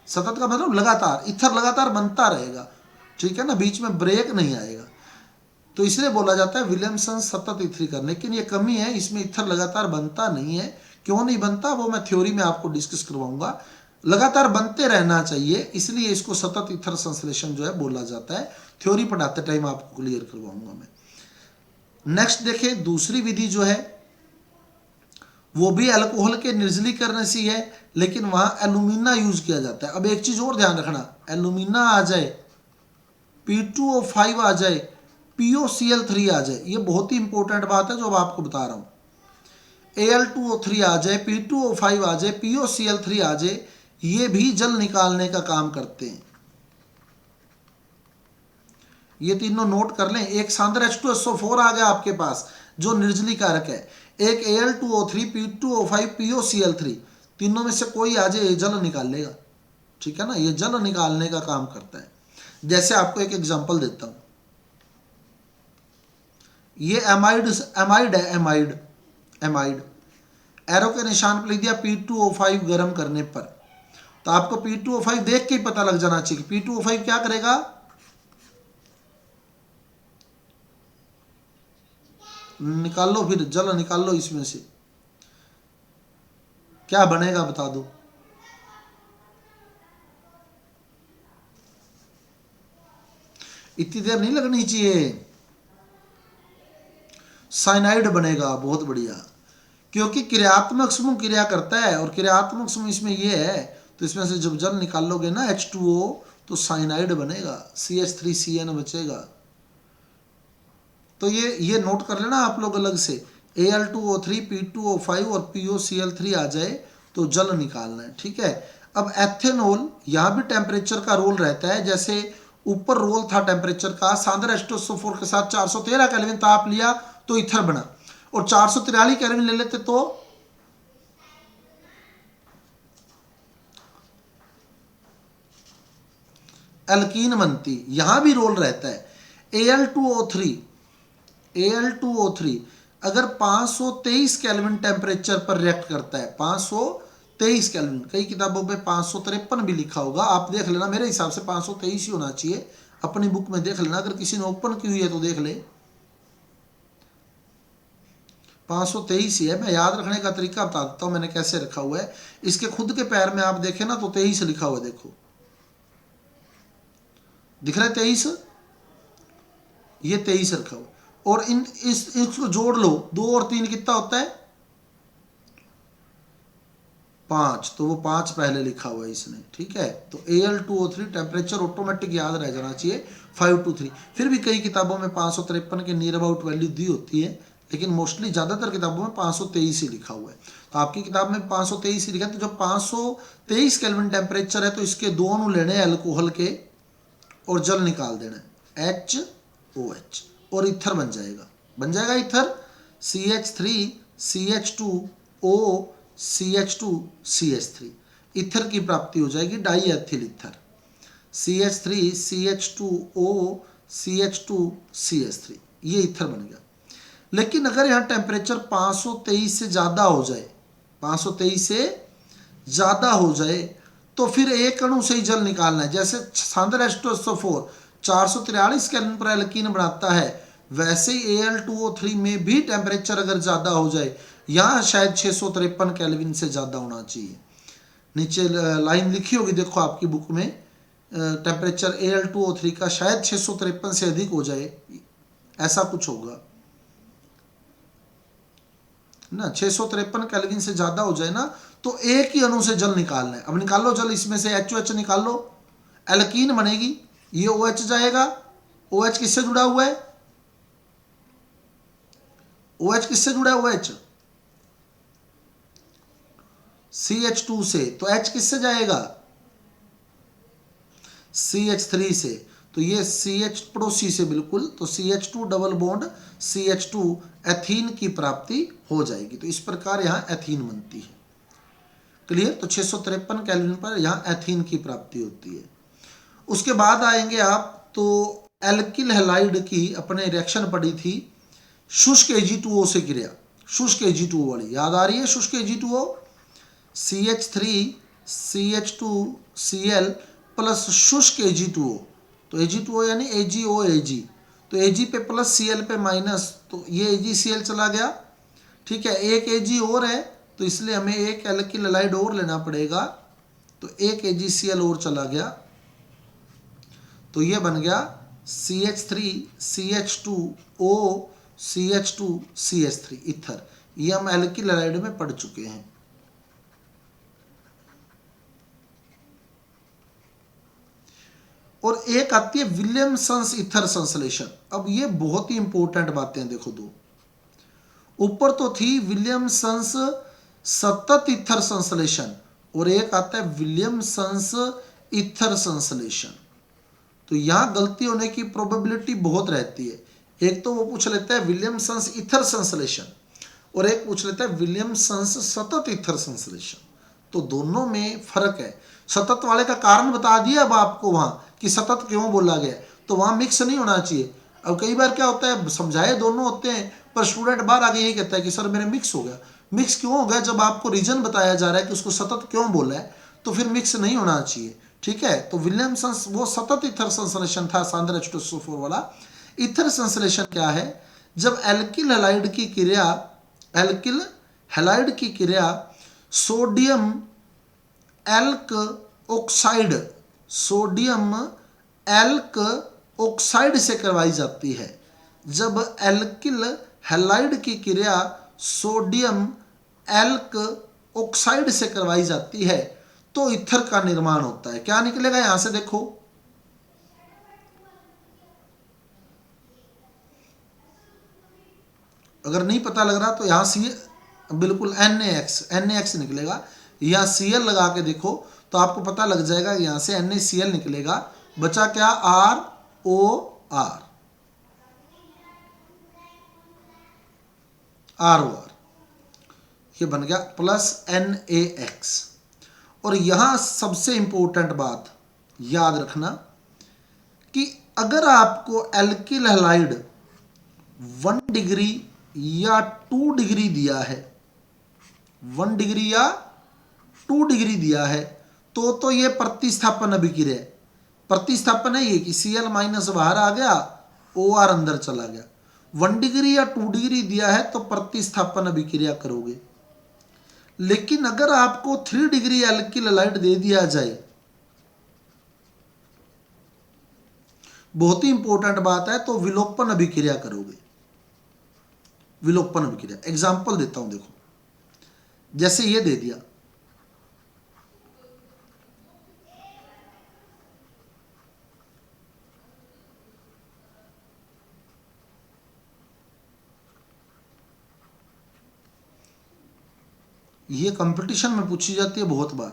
सतत का मतलब लगातार, ईथर लगातार बनता रहेगा। ठीक है ना, बीच में ब्रेक नहीं आएगा, तो इसलिए बोला जाता है विलियमसन्स सतत ईथरीकरण। लेकिन ये कमी है, इसमें ईथर लगातार बनता नहीं है। क्यों नहीं बनता वो मैं थ्योरी में आपको डिस्कस करवाऊंगा। लगातार बनते रहना चाहिए, इसलिए इसको सतत ईथर संश्लेषण जो है बोला जाता है। थ्योरी पढ़ाते टाइम आपको क्लियर करवाऊंगा मैं। नेक्स्ट देखें, दूसरी विधि जो है वो भी अल्कोहल के निर्जलीकरण से है, लेकिन वहां एल्यूमिना यूज किया जाता है। अब एक चीज और ध्यान रखना, एल्यूमिना आ जाए, P2O5 आ जाए, POCl3 आ जाए, ये बहुत ही इंपॉर्टेंट बात है जो अब आपको बता रहा हूं। Al2O3 आ जाए, P2O5 आ जाए, POCl3 आ जाए, ये भी जल निकालने का काम करते हैं। ये तीनों नोट कर लें। एक सांद्र H2SO4 आ गया आपके पास जो निर्जलीकारक है, एक Al2O3, P2O5, POCl3, तीनों में से कोई आ जाए, ये जल निकाल लेगा। ठीक है ना, ये जल निकालने का काम करता है। जैसे आपको एक एग्जांपल देता हूं, ये एमाइड है, एमाइड एरो के निशान पर लिख दिया P2O5 गर्म करने पर, तो आपको P2O5 देख के ही पता लग जाना चाहिए कि P2O5 क्या करेगा, निकाल लो, फिर जल निकाल लो, इसमें से क्या बनेगा बता दो। इतनी देर नहीं लगनी चाहिए, साइनाइड बनेगा। बहुत बढ़िया, क्योंकि क्रियात्मक समूह क्रिया करता है और क्रियात्मक समूह इसमें ये है, तो इसमें से जब जल निकालोगे ना H2O, तो साइनाइड बनेगा, CH3CN बचेगा। तो ये नोट कर लेना आप लोग अलग से, Al2O3, P2O5 और POCl3 आ जाए तो जल निकालना है। ठीक है, अब एथेनॉल, यहां भी टेम्परेचर का रोल रहता है। जैसे ऊपर रोल था टेम्परेचर का, सांद्र H2SO4 के साथ 413 केल्विन ताप लिया तो ईथर बना, और 443 केल्विन ले लेते तो एल्कीन बनती। यहां भी रोल रहता है। Al2O3 अगर 523 केल्विन टेम्परेचर पर रिएक्ट करता है, 523 523 केल्विन, कई किताबों में 553 भी लिखा होगा, आप देख लेना, मेरे हिसाब से 523 ही होना चाहिए, अपनी बुक में देख लेना, अगर किसी ने ओपन की हुई है तो देख ले, 523 ही है। मैं याद रखने का तरीका बता देता हूँ मैंने कैसे रखा हुआ है। इसके खुद के पैर में आप देखें ना तो 23 लिखा हुआ है, देखो दिख रहा है 23, ये 23 रखा हुआ, और इसको जोड़ लो, 2 और 3 कितना होता है 5, तो वो 5 पहले लिखा हुआ है इसने, ठीक है। तो Al2O3 टेम्परेचर ऑटोमेटिक याद रह जाना चाहिए 523। फिर भी कई किताबों में 553 के नियर अबाउट वैल्यू दी होती है, लेकिन मोस्टली ज़्यादातर किताबों में 523 ही लिखा हुआ है। तो आपकी किताब में 523 ही लिखा है, तो जब 523 केल्विन टेम्परेचर है तो इसके दोनों लेने हैं अल्कोहल के और जल निकाल देना है HOH, और ईथर बन जाएगा ether CH3 CH2O CH2 CH3, ether की प्राप्ति हो जाएगी, die ethyl ether, CH3 CH2O CH2 CH3, ये ईथर बन गया। लेकिन अगर यहाँ टेम्परेचर 523 से ज़्यादा हो जाए, 523 से ज़्यादा हो जाए, तो फिर एक अणु से ही जल निकालना है। जैसे सांद्र H2SO4 443 केल्विन पर एल्कीन बनाता है, वैसे ही Al2O3 में भी टेम्परेचर अगर ज़्यादा हो जाए, यहाँ शायद 653 केल्विन से ज़्यादा होना चाहिए। नीचे लाइन लिखी होगी देखो आपकी बुक में, टेम्परेचर Al2O3 का शायद 653 से अधिक हो जाए, ऐसा कुछ होगा ना, 653 केल्विन से ज़्यादा हो जाए ना, तो एक ही अणु से जल निकालना है। अब निकालो जल, इसमें से HOH निकाल लो, एल्कीन बनेगी, ये OH जाएगा, OH किससे जुड़ा हुआ है, OH किससे जुड़ा है, OH CH2 से, तो H किससे जाएगा, CH3 से, तो ये CH पड़ोसी से बिल्कुल, तो CH2 double bond CH2 ethene की प्राप्ति हो जाएगी। तो इस प्रकार यहाँ एथीन बनती है, क्लियर। तो 653 केल्विन पर यहाँ एथीन की प्राप्ति होती है। उसके बाद आएंगे आप, तो एल्किल हैलाइड की अपने रिएक्शन पड़ी थी शुष्क Ag2O से क्रिया, शुष्क Ag2O वाली याद आ रही है, शुष्क Ag2O CH3 CH2Cl प्लस शुष्क Ag2O, तो Ag2O यानी AgOAg, तो Ag पे प्लस Cl पे माइनस, तो ये AgCl चला गया, ठीक है। एक Ag और है, तो इसलिए हमें एक एल्किल हैलाइड और लेना पड़ेगा, तो एक AgCl और चला गया, तो ये बन गया CH3 CH2O CH2 CH3 ether. ये हम एल्किल हैलाइड में पढ़ चुके हैं। और एक आती है विलियमसन्स ईथर संश्लेषण। अब ये बहुत ही इंपॉर्टेंट बातें देखो, दो ऊपर तो थी विलियमसन्स सतत ईथर संश्लेषण, और एक आता है विलियमसन्स ईथर संश्लेषण। तो यहां गलती होने की प्रोबेबिलिटी बहुत रहती है। एक तो वो पूछ लेता है विलियमसन्स ईथर संश्लेषण, और एक पूछ लेता है विलियमसन्स सतत ईथर संश्लेषण, तो दोनों में फर्क है। सतत वाले का कारण बता दिया अब आपको वहां कि सतत क्यों बोला गया, तो वहां मिक्स नहीं होना चाहिए। अब कई बार क्या होता है, समझाए दोनों होते हैं, पर स्टूडेंट बाहर आगे यही कहता है कि सर मेरे मिक्स हो गया। मिक्स क्यों हो गया, जब आपको रीजन बताया जा रहा है कि उसको सतत क्यों बोला है, तो फिर मिक्स नहीं होना चाहिए, ठीक है। तो विलियमसन्स वो सतत ईथर संश्लेषण था सांद्र H2SO4 वाला। ईथर संश्लेषण क्या है, जब एल्किल हैलाइड की क्रिया, एल्किल हैलाइड की क्रिया sodium elk oxide, sodium elk oxide से करवाई जाती है। जब एल्किल हैलाइड की क्रिया सोडियम एल्क ऑक्साइड से करवाई जाती है, तो ईथर का निर्माण होता है। क्या निकलेगा यहां से देखो, अगर नहीं पता लग रहा तो यहां सी बिल्कुल NaX निकलेगा। यहां Cl लगा के देखो तो आपको पता लग जाएगा, यहां से NaCl निकलेगा। बचा क्या, ROR, ये बन गया प्लस NaX। और यहां सबसे इंपॉर्टेंट बात याद रखना कि अगर आपको एल्किल हैलाइड 1 डिग्री या 2 डिग्री दिया है, 1 डिग्री या 2 डिग्री दिया है तो ये प्रतिस्थापन अभिक्रिया है। प्रतिस्थापन है ये कि Cl माइनस बाहर आ गया, OR अंदर चला गया। 1 डिग्री या 2 डिग्री दिया है तो प्रतिस्थापन अभिक्रिया करोगे। लेकिन अगर आपको 3 डिग्री एल्किल हैलाइड दे दिया जाए, बहुत ही इंपॉर्टेंट बात है, तो विलोपन अभिक्रिया करोगे। विलोपन अभिक्रिया एग्जाम्पल देता हूं, देखो जैसे ये दे दिया, ये कंपटीशन में पूछी जाती है बहुत बार।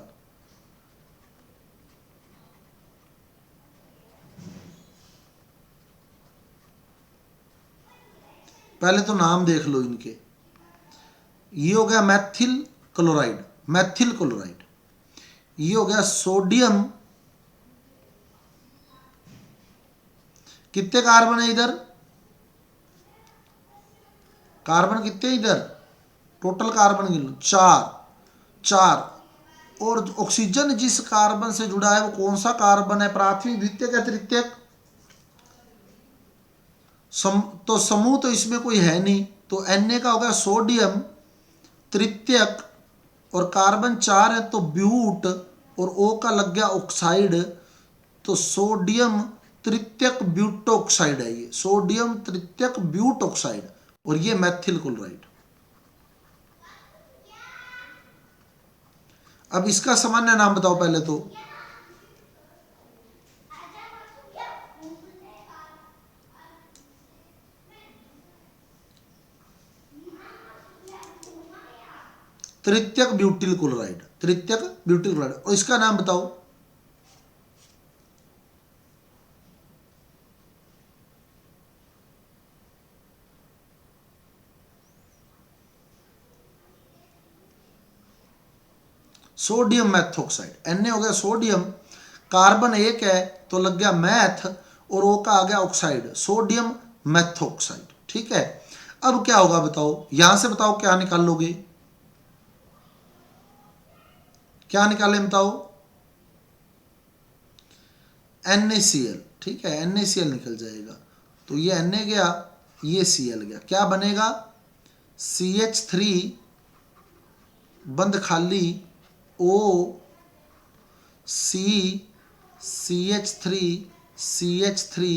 पहले तो नाम देख लो इनके। ये हो गया मैथिल क्लोराइड, मैथिल क्लोराइड। ये हो गया सोडियम, कितने कार्बन है इधर? कार्बन कितने इधर? टोटल कार्बन गिन लो, 4। और ऑक्सीजन जिस कार्बन से जुड़ा है वो कौन सा कार्बन है? प्राथमिक, द्वितीयक या तृतीयक? तो समूह तो इसमें कोई है नहीं, तो Na का हो गया सोडियम तृतीयक, और कार्बन 4 है तो ब्यूट, और O का लग गया ऑक्साइड, तो सोडियम तृतीयक ब्यूटोक्साइड है ये, सोडियम तृतीयक ब्यूट ऑक्साइड, और ये मैथिल क्लोराइड। अब इसका सामान्य नाम बताओ पहले तो। तृतीयक ब्यूटिल क्लोराइड, तृतीयक ब्यूटिल क्लोराइड। और इसका नाम बताओ। सोडियम मैथोक्साइड। Na हो गया सोडियम, कार्बन 1 है तो लग गया मैथ, और O का आ गया ऑक्साइड, सोडियम मैथोक्साइड। ठीक है, अब क्या होगा बताओ, यहां से बताओ क्या निकाल लोगे? क्या निकाले बताओ? NaCl। ठीक है, NaCl निकल जाएगा, तो ये Na गया, ये Cl गया, क्या बनेगा? CH3 बंद खाली O C CH3 CH3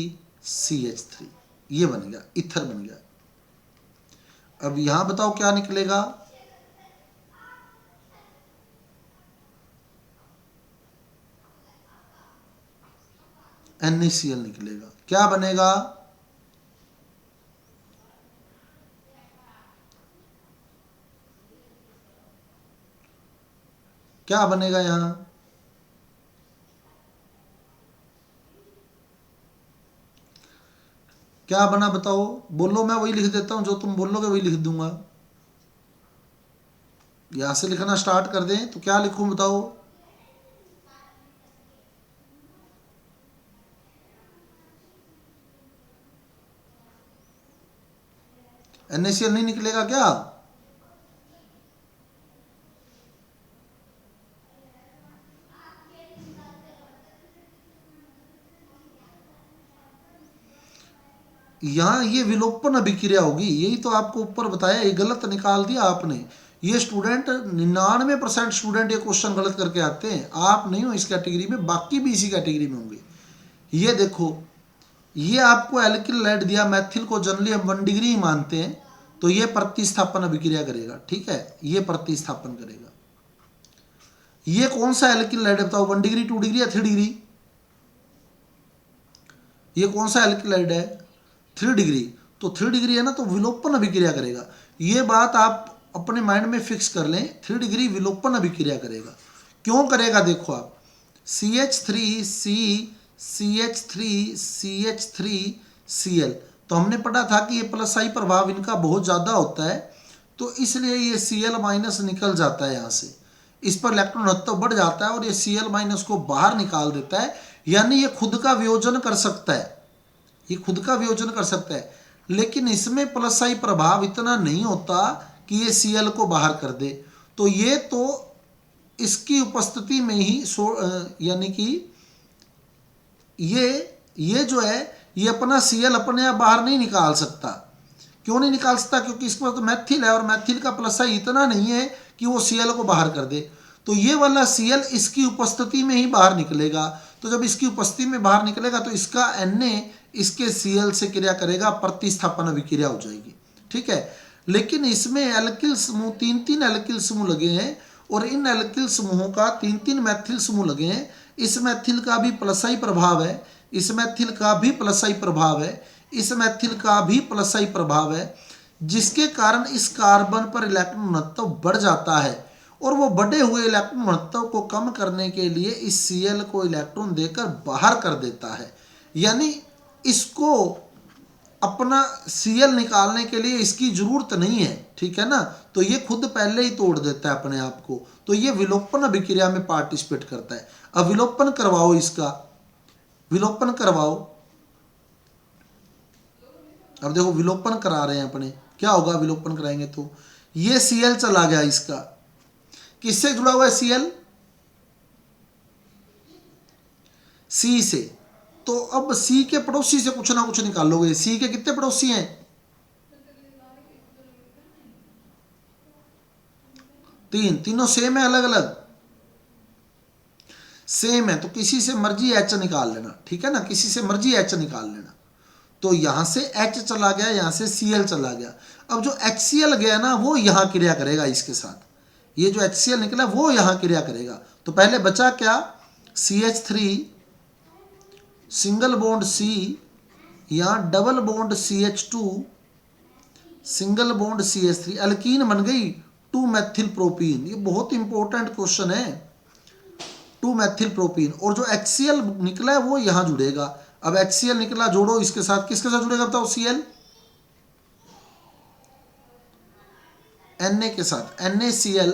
CH3, ये बन गया, इथर बन गया। अब यहां बताओ क्या निकलेगा? NaCl निकलेगा, क्या बनेगा? क्या बनेगा यहां? क्या बना बताओ? बोलो, मैं वही लिख देता हूं, जो तुम बोलोगे वही लिख दूंगा। यहां से लिखना स्टार्ट कर दें तो क्या लिखूं बताओ? NaCl नहीं निकलेगा क्या? यहाँ ये विलोपन अभिक्रिया होगी, यही तो आपको ऊपर बताया, ये गलत निकाल दिया आपने। ये स्टूडेंट 99% स्टूडेंट ये क्वेश्चन गलत करके आते हैं। आप नहीं हो इस कैटेगरी में, बाकी भी इसी कैटेगरी में होंगे। ये देखो, ये आपको एल्किल हैलाइड दिया, मैथिल को जनरली हम 1 डिग्री ही मानते हैं, तो ये प्रतिस्थापन अभिक्रिया करेगा। ठीक है, ये प्रतिस्थापन करेगा। ये कौन सा एल्किल हैलाइड बताओ? 1 डिग्री, 2 डिग्री या 3 डिग्री? ये कौन सा एल्किल हैलाइड है? 3 डिग्री। तो 3 डिग्री है ना, तो विलोपन अभिक्रिया करेगा। ये बात आप अपने माइंड में फिक्स कर लें, 3 डिग्री विलोपन अभिक्रिया करेगा। क्यों करेगा देखो आप, CH3C CH3 CH3 Cl, तो हमने पढ़ा था कि ये प्लस आई प्रभाव इनका बहुत ज़्यादा होता है, तो इसलिए ये Cl माइनस निकल जाता है यहाँ से, इस पर इलेक्ट्रॉन घनत्व बढ़ जाता है और ये Cl माइनस को बाहर निकाल देता है। यानी ये खुद का वियोजन कर सकता है, ये खुद का वियोजन कर सकता है, लेकिन इसमें प्लस आई प्रभाव इतना नहीं होता कि ये Cl को बाहर कर दे। तो ये तो इसकी उपस्थिति में ही यानी कि ये जो है ये अपना Cl अपने आप बाहर नहीं निकाल सकता। क्यों नहीं निकाल सकता? क्योंकि इसके पास तो मैथिल है और मैथिल का प्लस आई इतना नहीं है कि वो Cl को बाहर कर दे। तो ये वाला Cl इसकी उपस्थिति में ही बाहर निकलेगा। तो जब इसकी उपस्थिति में बाहर निकलेगा तो इसका Na इसके Cl से क्रिया करेगा, प्रतिस्थापन अभिक्रिया हो जाएगी। ठीक है, लेकिन इसमें एल्किल समूह 3-3 एल्किल समूह लगे हैं और इन एल्किल समूहों का 3-3 मैथिल समूह लगे हैं। इस मैथिल का भी प्लस आई प्रभाव है, इस मैथिल का भी प्लस आई प्रभाव है, इस मैथिल का भी प्लस आई प्रभाव है, जिसके कारण इस कार्बन पर इलेक्ट्रॉन घनत्व बढ़ जाता है और वो बढ़े हुए इलेक्ट्रॉन घनत्व को कम करने के लिए इस Cl को इलेक्ट्रॉन देकर बाहर कर देता है। यानी इसको अपना Cl निकालने के लिए इसकी जरूरत नहीं है। ठीक है ना, तो ये खुद पहले ही तोड़ देता है अपने आप को। तो ये विलोपन अभिक्रिया में पार्टिसिपेट करता है। अब विलोपन करवाओ, इसका विलोपन करवाओ। अब देखो विलोपन करा रहे हैं अपने, क्या होगा विलोपन कराएंगे तो ये Cl चला गया, इसका किससे जुड़ा हुआ है Cl? C से। तो अब C के पड़ोसी से कुछ ना कुछ निकालोगे। C के कितने पड़ोसी हैं? 3। तीनों सेम है, अलग अलग सेम है, तो किसी से मर्जी H निकाल लेना। ठीक है ना, किसी से मर्जी H निकाल लेना। तो यहां से H चला गया, यहां से Cl चला गया। अब जो HCl गया ना वो यहां क्रिया करेगा इसके साथ। ये जो HCl निकला वो यहां क्रिया करेगा। तो पहले बचा क्या? CH3 सिंगल बॉन्ड C या double bond CH2 single bond CH3, alkene बन गई 2 मैथिल प्रोपीन। ये बहुत इंपॉर्टेंट क्वेश्चन है, 2 मैथिल प्रोपीन। और जो HCl निकला है वो यहां जुड़ेगा। अब HCl निकला, जोड़ो इसके साथ, किसके साथ जुड़ेगा बताओ? Cl Na के साथ, NaCl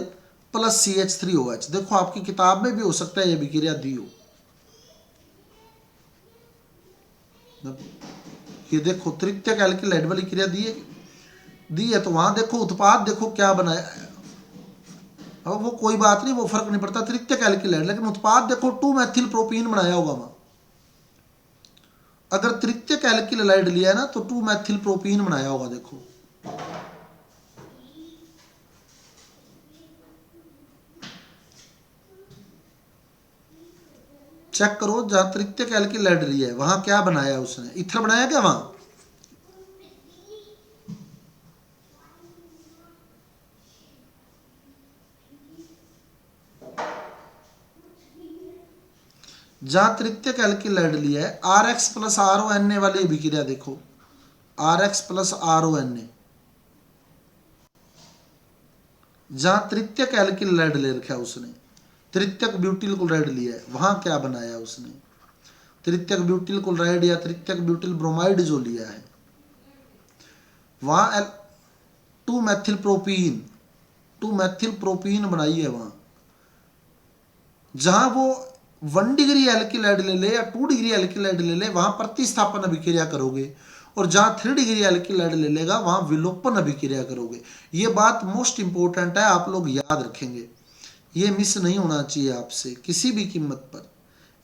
प्लस CH3OH। देखो आपकी किताब में भी हो सकता है ये अभिक्रिया दी हो। ये देखो तृतीयक एल्किल वाली क्रिया दी है, तो वहां देखो उत्पाद देखो क्या बनाया। अब वो कोई बात नहीं, वो फर्क नहीं पड़ता, तृतीयक एल्किल, लेकिन उत्पाद देखो 2 मैथिल प्रोपीन बनाया होगा वहां। अगर तृतीयक एल्किल हैलाइड लिया है ना तो 2 मैथिल प्रोपीन बनाया होगा। देखो चेक करो, जहां तृतीयक एल्किल हैलाइड लिया है वहां क्या बनाया उसने? इथर बनाया क्या वहां? जहां तृतीयक एल्किल हैलाइड लिया है RX प्लस RONA वाली अभिक्रिया देखो, RX प्लस RONA, जहां तृतीयक एल्किल हैलाइड ले रखा है उसने, तृतीयक ब्यूटिल क्लोराइड लिया है, वहां क्या बनाया उसने? तृतीयक ब्यूटिल क्लोराइड या तृतीयक ब्यूटिल ब्रोमाइड जो लिया है वहां 2 मैथिल प्रोपीन बनाई है। वहां जहां वो 1 डिग्री एल्किल हैलाइड ले ले या 2 डिग्री एल्किल हैलाइड ले ले वहां प्रतिस्थापन अभिक्रिया करोगे, और जहां 3 डिग्री एल्किल हैलाइड ले लेगा वहां विलोपन अभिक्रिया करोगे। ये बात मोस्ट इंपॉर्टेंट है, आप लोग याद रखेंगे, ये मिस नहीं होना चाहिए आपसे किसी भी कीमत पर।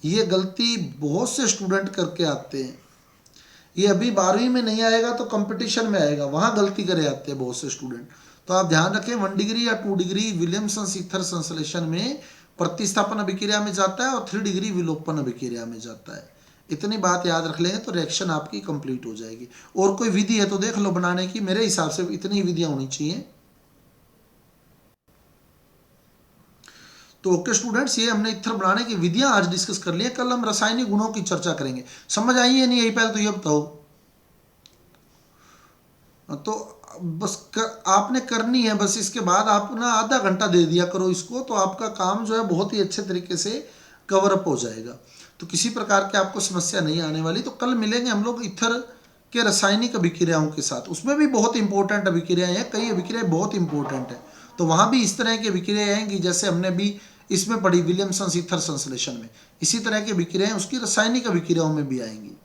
ये गलती बहुत से स्टूडेंट करके आते हैं। ये अभी 12वीं में नहीं आएगा तो कंपटीशन में आएगा, वहां गलती करे आते हैं बहुत से स्टूडेंट। तो आप ध्यान रखें, 1 डिग्री या 2 डिग्री विलियमसन ईथर संश्लेषण में प्रतिस्थापन अभिक्रिया में जाता है और 3 डिग्री विलोपन अभिक्रिया में जाता है। इतनी बात याद रख लेंगे तो रिएक्शन आपकी कंप्लीट हो जाएगी। और कोई विधि है तो देख लो बनाने की, मेरे हिसाब से इतनी विधियां होनी चाहिए। तो ओके स्टूडेंट्स, ये हमने इथर बनाने की विधियां आज डिस्कस कर ली है। कल हम रासायनिक गुणों की चर्चा करेंगे। समझ आई है नहीं यही पहले तो ये बताओ। तो बस आपने करनी है, बस इसके बाद आप ना आधा घंटा दे दिया करो इसको, तो आपका काम जो है बहुत ही अच्छे तरीके से कवर अप हो जाएगा। तो किसी प्रकार की आपको समस्या नहीं आने वाली। तो कल मिलेंगे हम लोग इथर के रासायनिक अभिक्रियाओं के साथ। उसमें भी बहुत इंपॉर्टेंट अभिक्रियाएं हैं, कई अभिक्रियाएं बहुत इंपॉर्टेंट है। तो वहां भी इस तरह की अभिक्रियाएं आएंगी जैसे हमने भी इसमें पढ़ी विलियमसन ईथर संश्लेषण में, इसी तरह की अभिक्रियाएं उसकी रासायनिक अभिक्रियाओं में भी आएंगी।